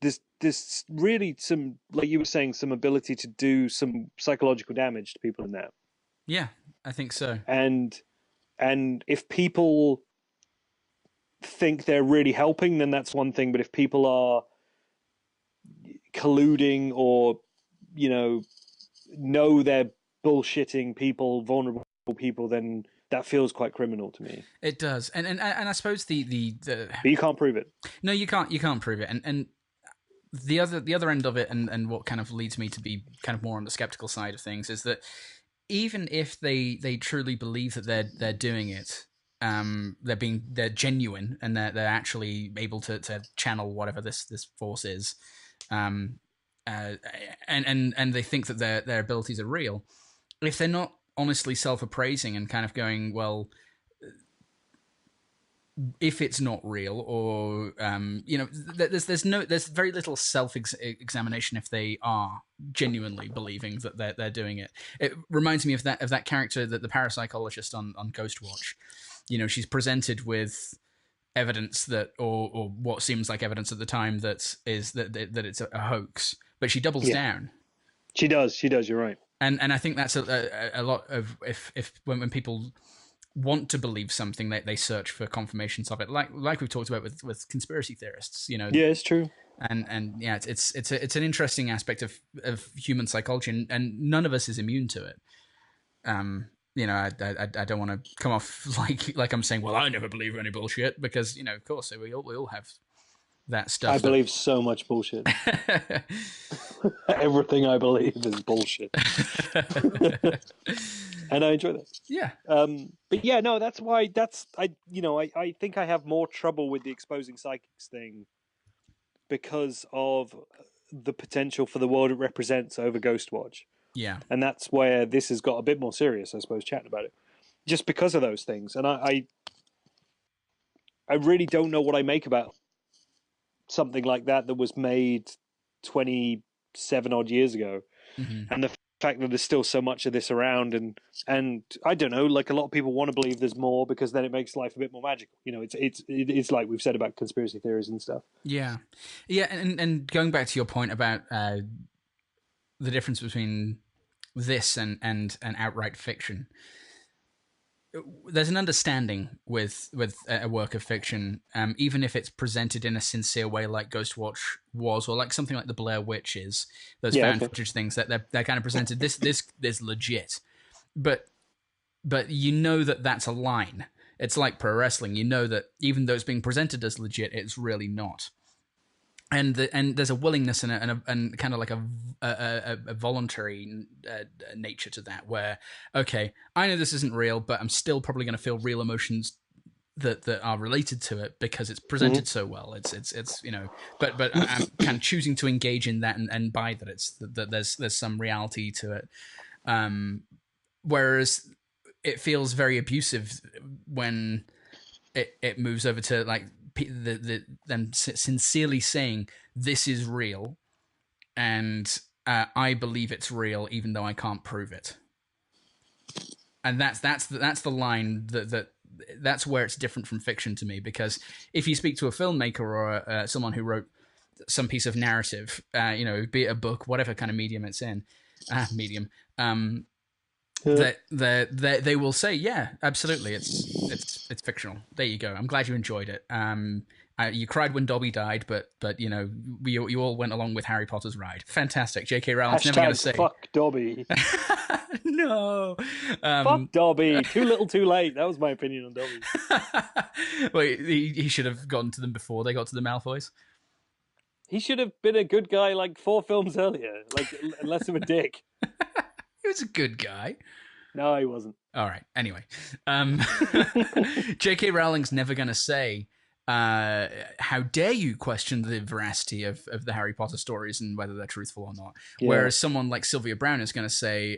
really some, like you were saying, some ability to do some psychological damage to people in that. Yeah, I think so. And if people think they're really helping, then that's one thing. But if people are colluding or, know they're bullshitting people, vulnerable people, then that feels quite criminal to me. It does. And I suppose the But you can't prove it. No, you can't prove it. And the other end of it, and what kind of leads me to be kind of more on the skeptical side of things, is that even if they truly believe that they're doing it, they're genuine and they're actually able to channel whatever this force is, and they think that their abilities are real. If they're not honestly self-appraising and kind of going, well, if it's not real, or there's very little self-examination if they are genuinely believing that they're doing it. It reminds me of that character, that the parapsychologist on Ghostwatch. She's presented with evidence that, or what seems like evidence at the time, that it's a hoax, but she doubles down. She does. You're right. And I think that's a lot of if when people want to believe something, they search for confirmations of it, like we've talked about with conspiracy theorists. Yeah, it's true. And yeah, it's an interesting aspect of human psychology, and none of us is immune to it. I don't want to come off like I'm saying, well, I never believe any bullshit, because of course we all have that stuff. I believe so much bullshit. Everything I believe is bullshit. And I enjoy that. Yeah. But yeah, no, that's why I think I have more trouble with the Exposing Psychics thing because of the potential for the world it represents over Ghostwatch. Yeah. And that's where this has got a bit more serious, I suppose, chatting about it. Just because of those things. And I really don't know what I make about something like that was made 27 odd years ago. Mm-hmm. And the fact that there's still so much of this around, and I don't know, like a lot of people want to believe there's more because then it makes life a bit more magical. You know, it's like we've said about conspiracy theories and stuff. Yeah, and going back to your point about the difference between this and outright fiction. There's an understanding with a work of fiction, even if it's presented in a sincere way, like Ghostwatch was, or like something like the Blair Witch is. Those found footage things that they're kind of presented. This legit, but you know that's a line. It's like pro wrestling. You know that even though it's being presented as legit, it's really not. And there's a willingness and kind of like a voluntary nature to that, where, okay, I know this isn't real, but I'm still probably going to feel real emotions that are related to it because it's presented so well. It's you know, but I'm kind of choosing to engage in that and buy that there's some reality to it. Whereas it feels very abusive when it moves over to like them sincerely saying this is real, and I believe it's real even though I can't prove it. And that's the line that's where it's different from fiction to me, because if you speak to a filmmaker or someone who wrote some piece of narrative, you know, be it a book, whatever kind of medium it's in, they will say, yeah, absolutely, it's fictional. There you go. I'm glad you enjoyed it. You cried when Dobby died, but you know, you all went along with Harry Potter's ride. Fantastic. J.K. Rowling's never going to say fuck Dobby. No, fuck Dobby. Too little, too late. That was my opinion on Dobby. Wait, he should have gotten to them before they got to the Malfoys. He should have been a good guy like 4 films earlier, like less of a dick. He was a good guy. No, he wasn't. All right. Anyway, J.K. Rowling's never going to say, how dare you question the veracity of the Harry Potter stories and whether they're truthful or not. Yeah. Whereas someone like Sylvia Browne is going to say,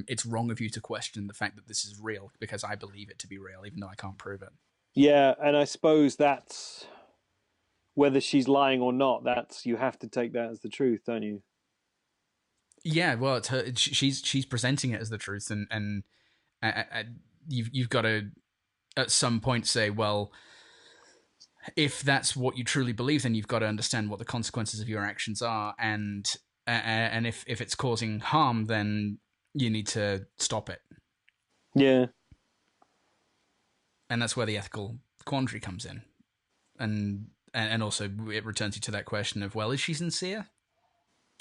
it's wrong of you to question the fact that this is real because I believe it to be real, even though I can't prove it. Yeah, and I suppose that's, whether she's lying or not, that's, you have to take that as the truth, don't you? Yeah, well, it's her. She's presenting it as the truth, and you've got to at some point say, well, if that's what you truly believe, then you've got to understand what the consequences of your actions are, and if it's causing harm, then you need to stop it. Yeah, and that's where the ethical quandary comes in, and also it returns you to that question of, well, is she sincere?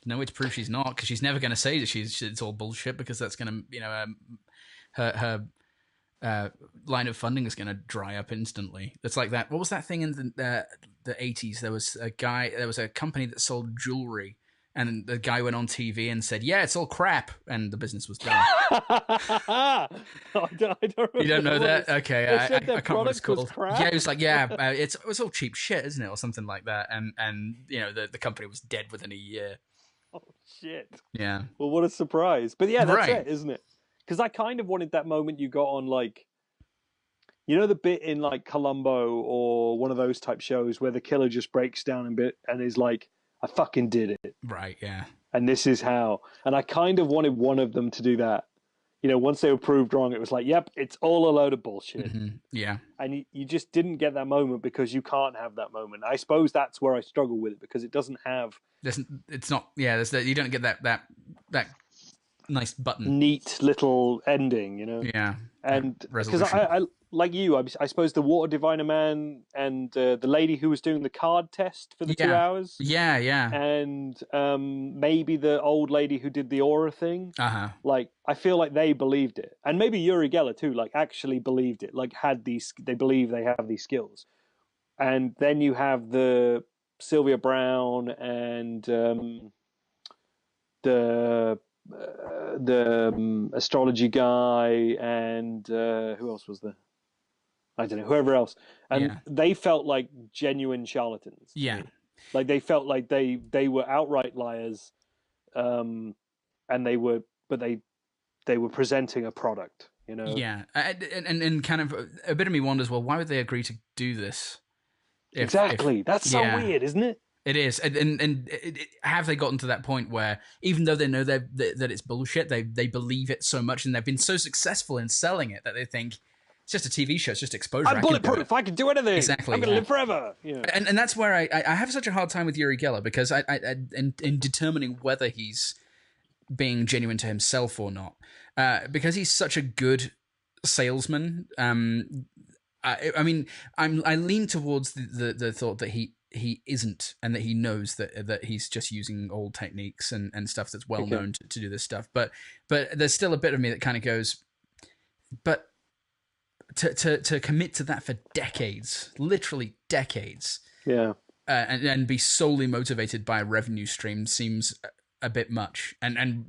No way to prove she's not, because she's never going to say that it's all bullshit, because that's going to, you know, her line of funding is going to dry up instantly. It's like that. What was that thing in the 80s? There was a company that sold jewelry, and the guy went on TV and said, "Yeah, it's all crap," and the business was done. I don't you don't know that? Okay, I can't remember what it's called. Yeah, it was like, it was all cheap shit, isn't it, or something like that? And you know, the company was dead within a year. Oh shit! Yeah. Well, what a surprise! But yeah, that's right. it, isn't it? Because I kind of wanted that moment you got on, like, you know, the bit in like Columbo or one of those type shows where the killer just breaks down and is like, "I fucking did it." Right. Yeah. And this is how. And I kind of wanted one of them to do that. You know, once they were proved wrong, it was like, "Yep, it's all a load of bullshit." Mm-hmm. Yeah. And you just didn't get that moment because you can't have that moment. I suppose that's where I struggle with it, because it doesn't have. It's not. Yeah. You don't get that nice button, neat little ending. You know. Yeah. And because I like you, I suppose the water diviner man and the lady who was doing the card test for the 2 hours. Yeah. Yeah. And maybe the old lady who did the aura thing. Like, I feel like they believed it, and maybe Uri Geller too. Like, actually believed it. Like, they believe they have these skills. And then you have the Sylvia Browne and the astrology guy and who else was there? I don't know, whoever else. And they felt like genuine charlatans. Yeah. Like, they felt like they were outright liars, and they were presenting a product, you know? Yeah. And kind of a bit of me wonders, well, why would they agree to do this? Exactly. That's so weird, isn't it? It is, and have they gotten to that point where even though they know that it's bullshit, they believe it so much, and they've been so successful in selling it that they think it's just a TV show, it's just exposure. I'm bulletproof. I can do anything. Exactly. I'm going to live forever. Yeah. And that's where I have such a hard time with Uri Geller, because in determining whether he's being genuine to himself or not, because he's such a good salesman. I mean, I lean towards the thought that he isn't, and that he knows that he's just using old techniques and stuff that's well known to do this stuff. But there's still a bit of me that kind of goes, but to commit to that for decades, literally decades, and be solely motivated by a revenue stream seems a bit much. And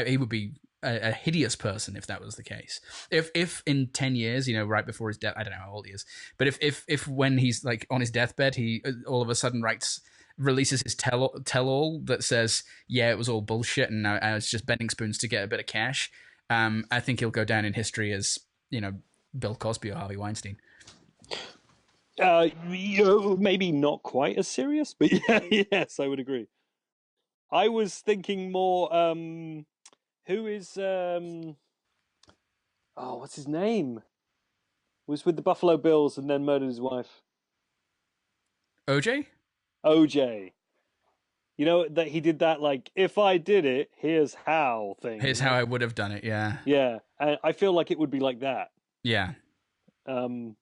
he would be a hideous person if that was the case. If in 10 years, right before his death, I don't know how old he is, but if when he's like on his deathbed, he all of a sudden releases his tell-all that says, yeah, it was all bullshit and I was just bending spoons to get a bit of cash, I think he'll go down in history as, Bill Cosby or Harvey Weinstein. Maybe not quite as serious, but yes, I would agree. I was thinking more, who is, what's his name? Was with the Buffalo Bills and then murdered his wife. OJ? OJ. That he did that, like, if I did it, here's how thing. Here's how I would have done it, yeah. Yeah, I feel like it would be like that. Yeah. Kind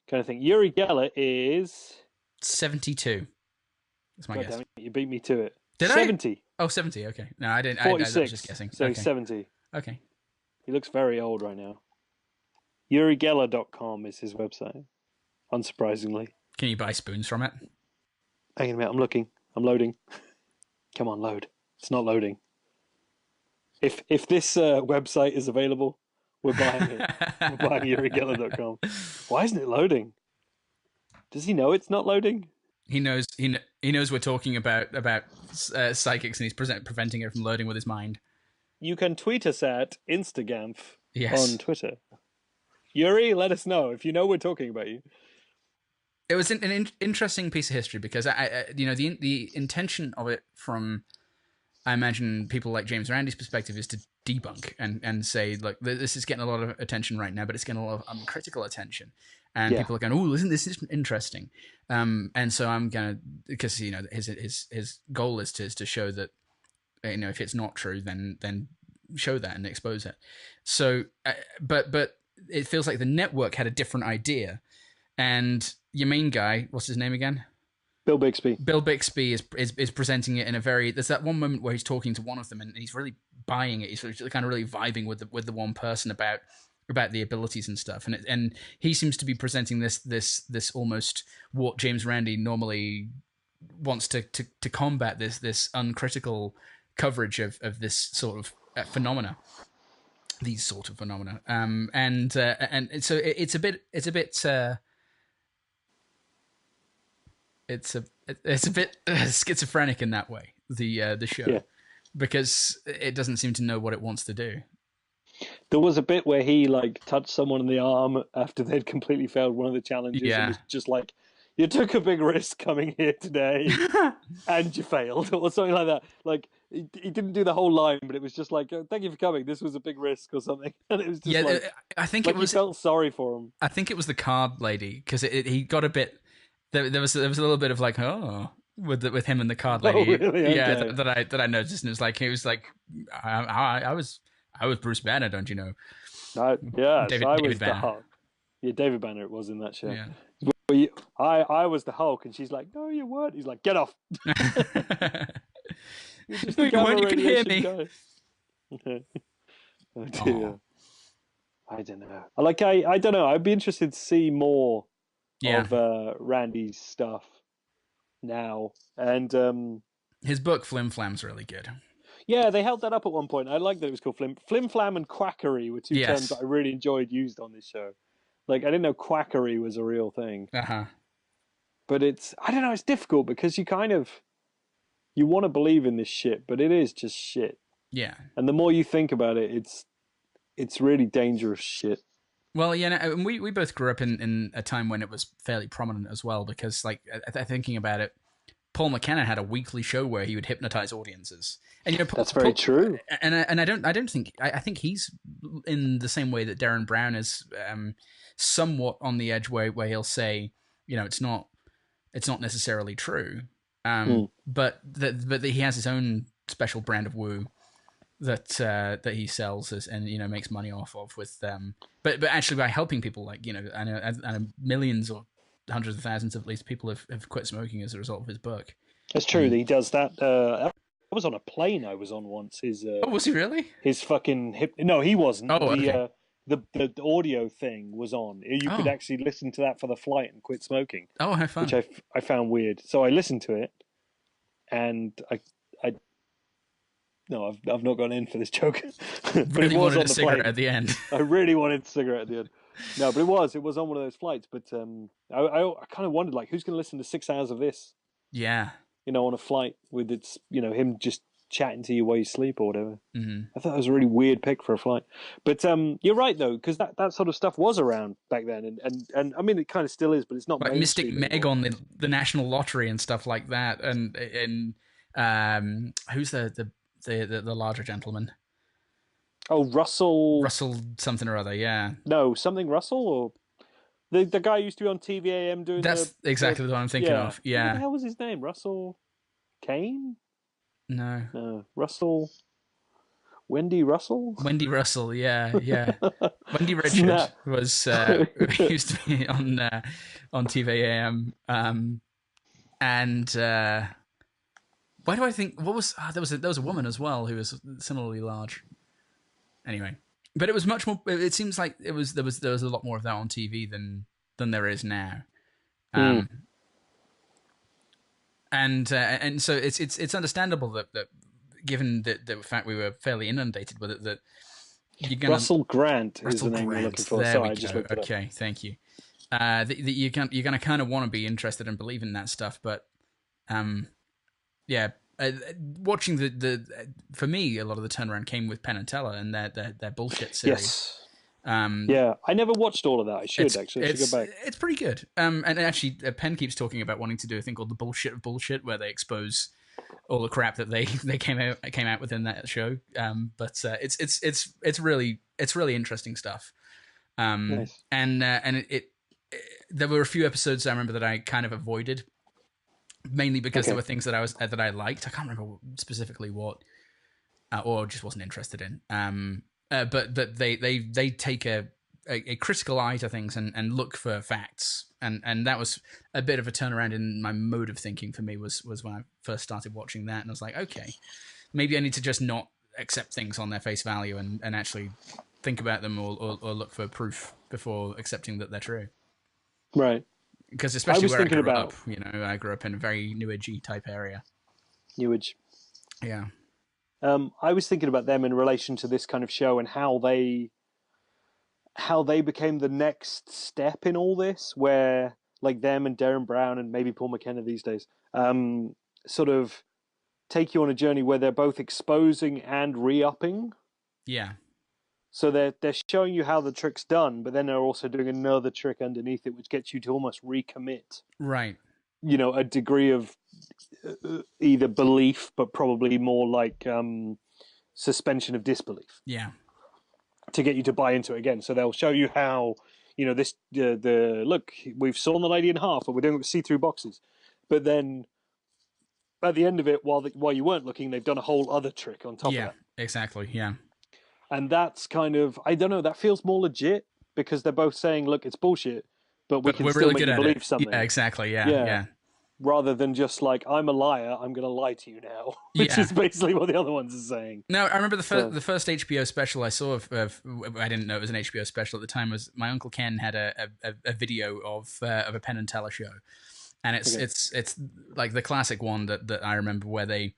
of thing. Uri Geller is 72. That's my guess. Damn it, you beat me to it. Did 70. I? Oh, 70. Okay. No, I didn't. 46. I was just guessing. So okay. 70. Okay. He looks very old right now. UriGeller.com is his website. Unsurprisingly. Can you buy spoons from it? Hang on a minute. I'm looking. I'm loading. Come on, load. It's not loading. If this website is available, we're buying it. We're buying UriGeller.com. Why isn't it loading? Does he know it's not loading? He knows. He knows we're talking about psychics, and he's preventing it from loading with his mind. You can tweet us at Instagamf on Twitter. Yuri, let us know if you know we're talking about you. It was an interesting piece of history because the intention of it from, I imagine, people like James Randi's perspective is to debunk and say, look, this is getting a lot of attention right now, but it's getting a lot of uncritical attention. And people are going, oh, isn't this interesting? And so I'm going to, because, his goal is to show that, if it's not true, then show that and expose it. So, but it feels like the network had a different idea. And your main guy, what's his name again? Bill Bixby. Bill Bixby is presenting it in a very. There's that one moment where he's talking to one of them, and he's really buying it. He's kind of really vibing with the one person about the abilities and stuff, and he seems to be presenting this almost what James Randi normally wants to combat this uncritical coverage of this sort of phenomena. These sort of phenomena, and so it's a bit schizophrenic in that way, the show, because it doesn't seem to know what it wants to do. There was a bit where he touched someone in the arm after they'd completely failed one of the challenges. Yeah. And was just like, you took a big risk coming here today and you failed, or something like that. Like, he didn't do the whole line, but it was just like, thank you for coming. This was a big risk or something. And it was just I think it was. You felt sorry for him. I think it was the card lady, because he got a bit. There was a little bit of with him and the card lady. Oh, really? Okay. Yeah, that I noticed, and it was like he was like, I was Bruce Banner, don't you know? David Banner. the Hulk. Yeah, David Banner it was in that show. Yeah. I was the Hulk, and she's like, no, you weren't. He's like, get off. No, you weren't. You can hear me. Oh dear. Aww. I don't know. I don't know. I'd be interested to see more of Randy's stuff now. And his book Flim Flam's really good. Yeah, they held that up at one point. I like that it was called Flim Flam and quackery were two terms that I really enjoyed used on this show. I didn't know quackery was a real thing. Uh-huh. But I don't know, it's difficult because you want to believe in this shit, but it is just shit. Yeah. And the more you think about it, it's really dangerous shit. Well, yeah, we both grew up in a time when it was fairly prominent as well, because thinking about it, Paul McKenna had a weekly show where he would hypnotize audiences. And that's very true. And I don't think I think he's in the same way that Darren Brown is, somewhat on the edge where he'll say, it's not necessarily true, but that he has his own special brand of woo that he sells and makes money off of with but actually by helping people, I know millions or hundreds of thousands of at least people have quit smoking as a result of his book. It's true that he does that. I was on a plane I was on once. Was he really? His fucking no, he wasn't. Oh, okay. The audio thing was on. You could actually listen to that for the flight and quit smoking. Oh, how fun! Which I found weird. So I listened to it, and no, I've not gone in for this joke. But really it was wanted on a the cigarette plane. at the end. I really wanted a cigarette at the end. No, but it was on one of those flights. But I kind of wondered, who's going to listen to 6 hours of this? Yeah. On a flight with him just chatting to you while you sleep or whatever. Mm-hmm. I thought that was a really weird pick for a flight. But you're right, though, because that sort of stuff was around back then. And I mean, it kind of still is, but it's not like Mystic Meg anymore. on the National Lottery and stuff like that. And who's the larger gentleman? Oh, Russell something or other, yeah. No, something Russell or the guy who used to be on TVAM doing. That's exactly the one I'm thinking of. Yeah. What the hell was his name? Russell Kane? No. Russell. Wendy Russell? Wendy Russell, yeah. Wendy Richard was used to be on TVAM. And why do I think there was a woman as well who was similarly large. Anyway, but it was much more. It seems like there was a lot more of that on TV than there is now. And so it's understandable that given the fact we were fairly inundated with it, that you're gonna Russell Grant is the name you're looking for. There Sorry, we I just go. looked it up. Okay, thank you. That you're gonna kind of want to be interested and believe in that stuff, but watching for me, a lot of the turnaround came with Penn and Teller and their bullshit series. Yes. Yeah, I never watched all of that. I should actually go back. It's pretty good. And actually, Penn keeps talking about wanting to do a thing called the bullshit of bullshit, where they expose all the crap that they came out within that show. But it's really interesting stuff. Nice. And there were a few episodes I remember that I kind of avoided, mainly because there were things that I liked. I can't remember specifically what, or just wasn't interested in. But they take a critical eye to things and look for facts, and that was a bit of a turnaround in my mode of thinking for me was when I first started watching that, and I was like, okay, maybe I need to just not accept things on their face value and actually think about them or look for proof before accepting that they're true. Right. Because especially where I grew up, I grew up in a very New Agey type area. New Age. Yeah. I was thinking about them in relation to this kind of show and how they became the next step in all this, where like them and Darren Brown and maybe Paul McKenna these days, sort of take you on a journey where they're both exposing and re-upping. Yeah. So they're showing you how the trick's done, but then they're also doing another trick underneath it, which gets you to almost recommit. Right. A degree of either belief, but probably more like suspension of disbelief. Yeah. To get you to buy into it again. So they'll show you how, this look, we've sawn the lady in half, but we're doing it with see-through boxes. But then at the end of it, while you weren't looking, they've done a whole other trick on top of that. Yeah, exactly. Yeah. And that's kind of, I don't know, that feels more legit because they're both saying, look, it's bullshit, but we can we're still really make good you at believe it. something. Yeah, exactly. Yeah. Rather than just like, I'm a liar, I'm going to lie to you now, which is basically what the other ones are saying. No, I remember the first HBO special I saw of I didn't know it was an HBO special at the time, was my Uncle Ken had a video of a Penn and Teller show. And it's like the classic one that I remember where they,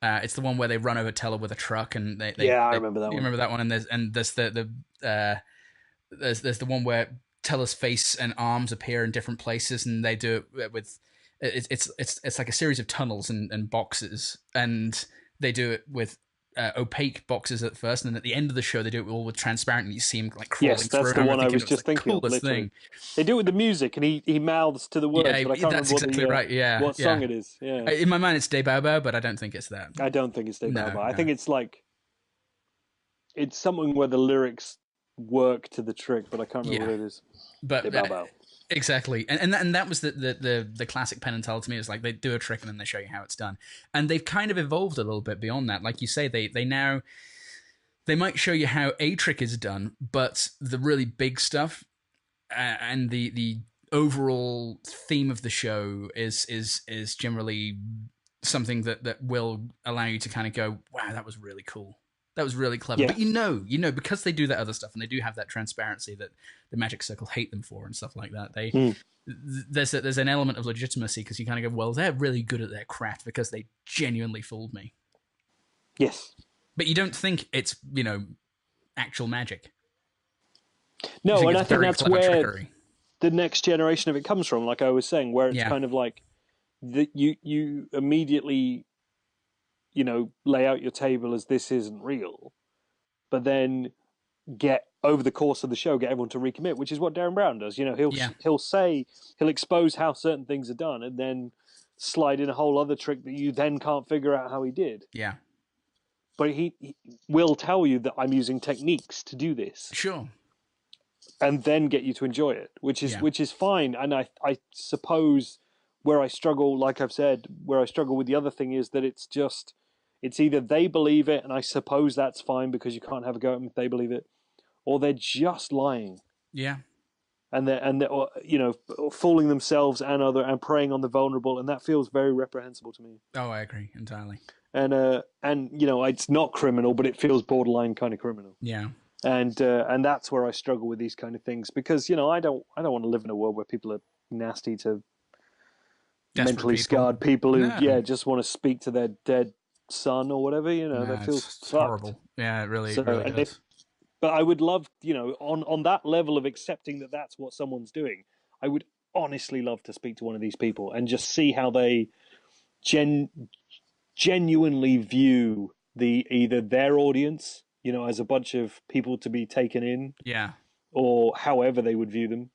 it's the one where they run over Teller with a truck and I remember that one. You remember that one? And there's the one where Teller's face and arms appear in different places, and they do it with it's like a series of tunnels and boxes, and they do it with opaque boxes at first, and then at the end of the show they do it all with transparent, and you see him like crawling through. Yes, that's the one I was just thinking of. Coolest Literally. thing. They do it with the music, and he mouths to the words, but I can't that's remember exactly right. Yeah, what song it is. Yeah, in my mind it's De Bao Bao, but I don't think it's that. I don't think it's De Bao Bao. No. I think it's like it's something where the lyrics work to the trick, but I can't remember what it is. But De Bao Bao. Exactly, and that was the classic Penn and Teller to me. It's like they do a trick and then they show you how it's done, and they've kind of evolved a little bit beyond that. Like you say, they now they might show you how a trick is done, but the really big stuff and the overall theme of the show is generally something that will allow you to kind of go, wow, that was really cool. That was really clever. Yeah. But you know, because they do that other stuff and they do have that transparency that the Magic Circle hate them for and stuff like that, there's an element of legitimacy because you kind of go, well, they're really good at their craft because they genuinely fooled me. Yes. But you don't think it's, actual magic. No, and I think that's where the next generation of it comes from, like I was saying, where it's kind of like you immediately lay out your table as this isn't real, but then get over the course of the show, get everyone to recommit, which is what Darren Brown does. He'll expose how certain things are done and then slide in a whole other trick that you then can't figure out how he did. Yeah. But he will tell you that I'm using techniques to do this. Sure. And then get you to enjoy it, which is fine. And I suppose where I struggle, like I've said, where I struggle with the other thing is that it's either they believe it, and I suppose that's fine because you can't have a go at them if they believe it, or they're just lying. Yeah. And they're fooling themselves and preying on the vulnerable, and that feels very reprehensible to me. Oh, I agree entirely. And it's not criminal, but it feels borderline kind of criminal. Yeah. And that's where I struggle with these kind of things because I don't want to live in a world where people are nasty to mentally scarred people who just want to speak to their dead son or whatever. That feels horrible. Yeah, it really does. But I would love, on that level of accepting that that's what someone's doing, I would honestly love to speak to one of these people and just see how they genuinely view either their audience, as a bunch of people to be taken in, or however they would view them,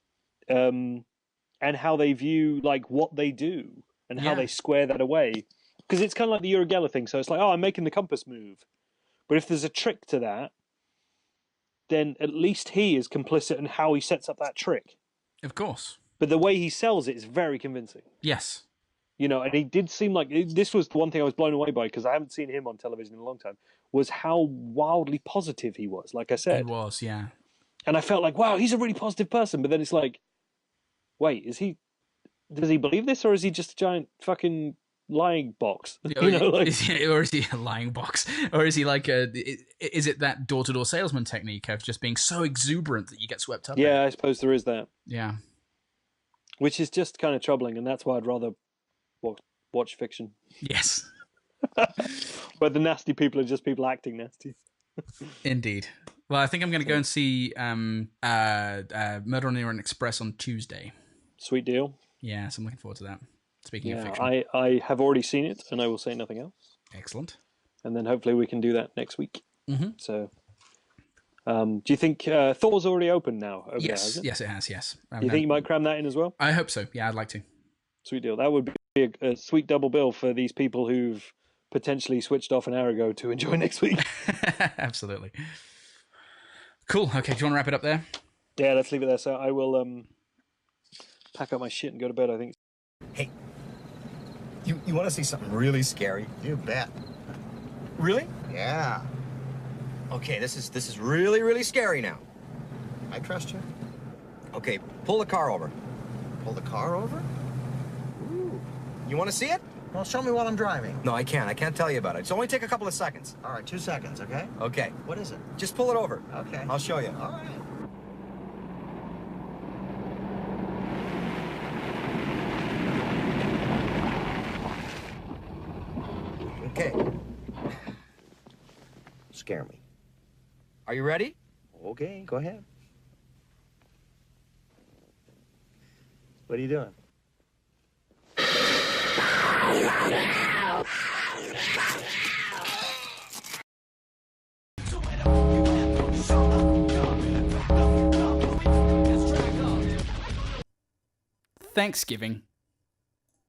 and how they view like what they do and how they square that away. Because it's kind of like the Uri Geller thing. So it's like, oh, I'm making the compass move, but if there's a trick to that, then at least he is complicit in how he sets up that trick. Of course. But the way he sells it is very convincing. Yes. And he did seem like this was the one thing I was blown away by because I haven't seen him on television in a long time. Was how wildly positive he was. Like I said, he was, yeah. And I felt like, wow, he's a really positive person. But then it's like, wait, does he believe this, or is he just a giant fucking lying box? Or is he a lying box? Or is he like is it that door-to-door salesman technique of just being so exuberant that you get swept up? Yeah, I suppose there is that. Yeah. Which is just kind of troubling, and that's why I'd rather watch fiction. Yes. Where the nasty people are just people acting nasty. Indeed. Well, I think I'm going to go and see Murder on the Orient Express on Tuesday. Sweet deal. Yeah, so I'm looking forward to that. Speaking of fiction. I have already seen it, and I will say nothing else. Excellent. And then hopefully we can do that next week. Mm-hmm. So, do you think Thor's already open now? Over there, has it? Yes, it has, yes. Do you think you might cram that in as well? I hope so. Yeah, I'd like to. Sweet deal. That would be a sweet double bill for these people who've potentially switched off an hour ago to enjoy next week. Absolutely. Cool. Okay, do you want to wrap it up there? Yeah, let's leave it there. So I will pack up my shit and go to bed, I think. Hey, you want to see something really scary? You bet. Really? Yeah. Okay, this is really, really scary now. I trust you. Okay, pull the car over. Pull the car over? Ooh. You want to see it? Well, show me while I'm driving. No, I can't. I can't tell you about it. It's only take a couple of seconds. All right, 2 seconds, okay? Okay. What is it? Just pull it over. Okay. I'll show you. All right. Okay. Scare me. Are you ready? Okay, go ahead. What are you doing? Thanksgiving.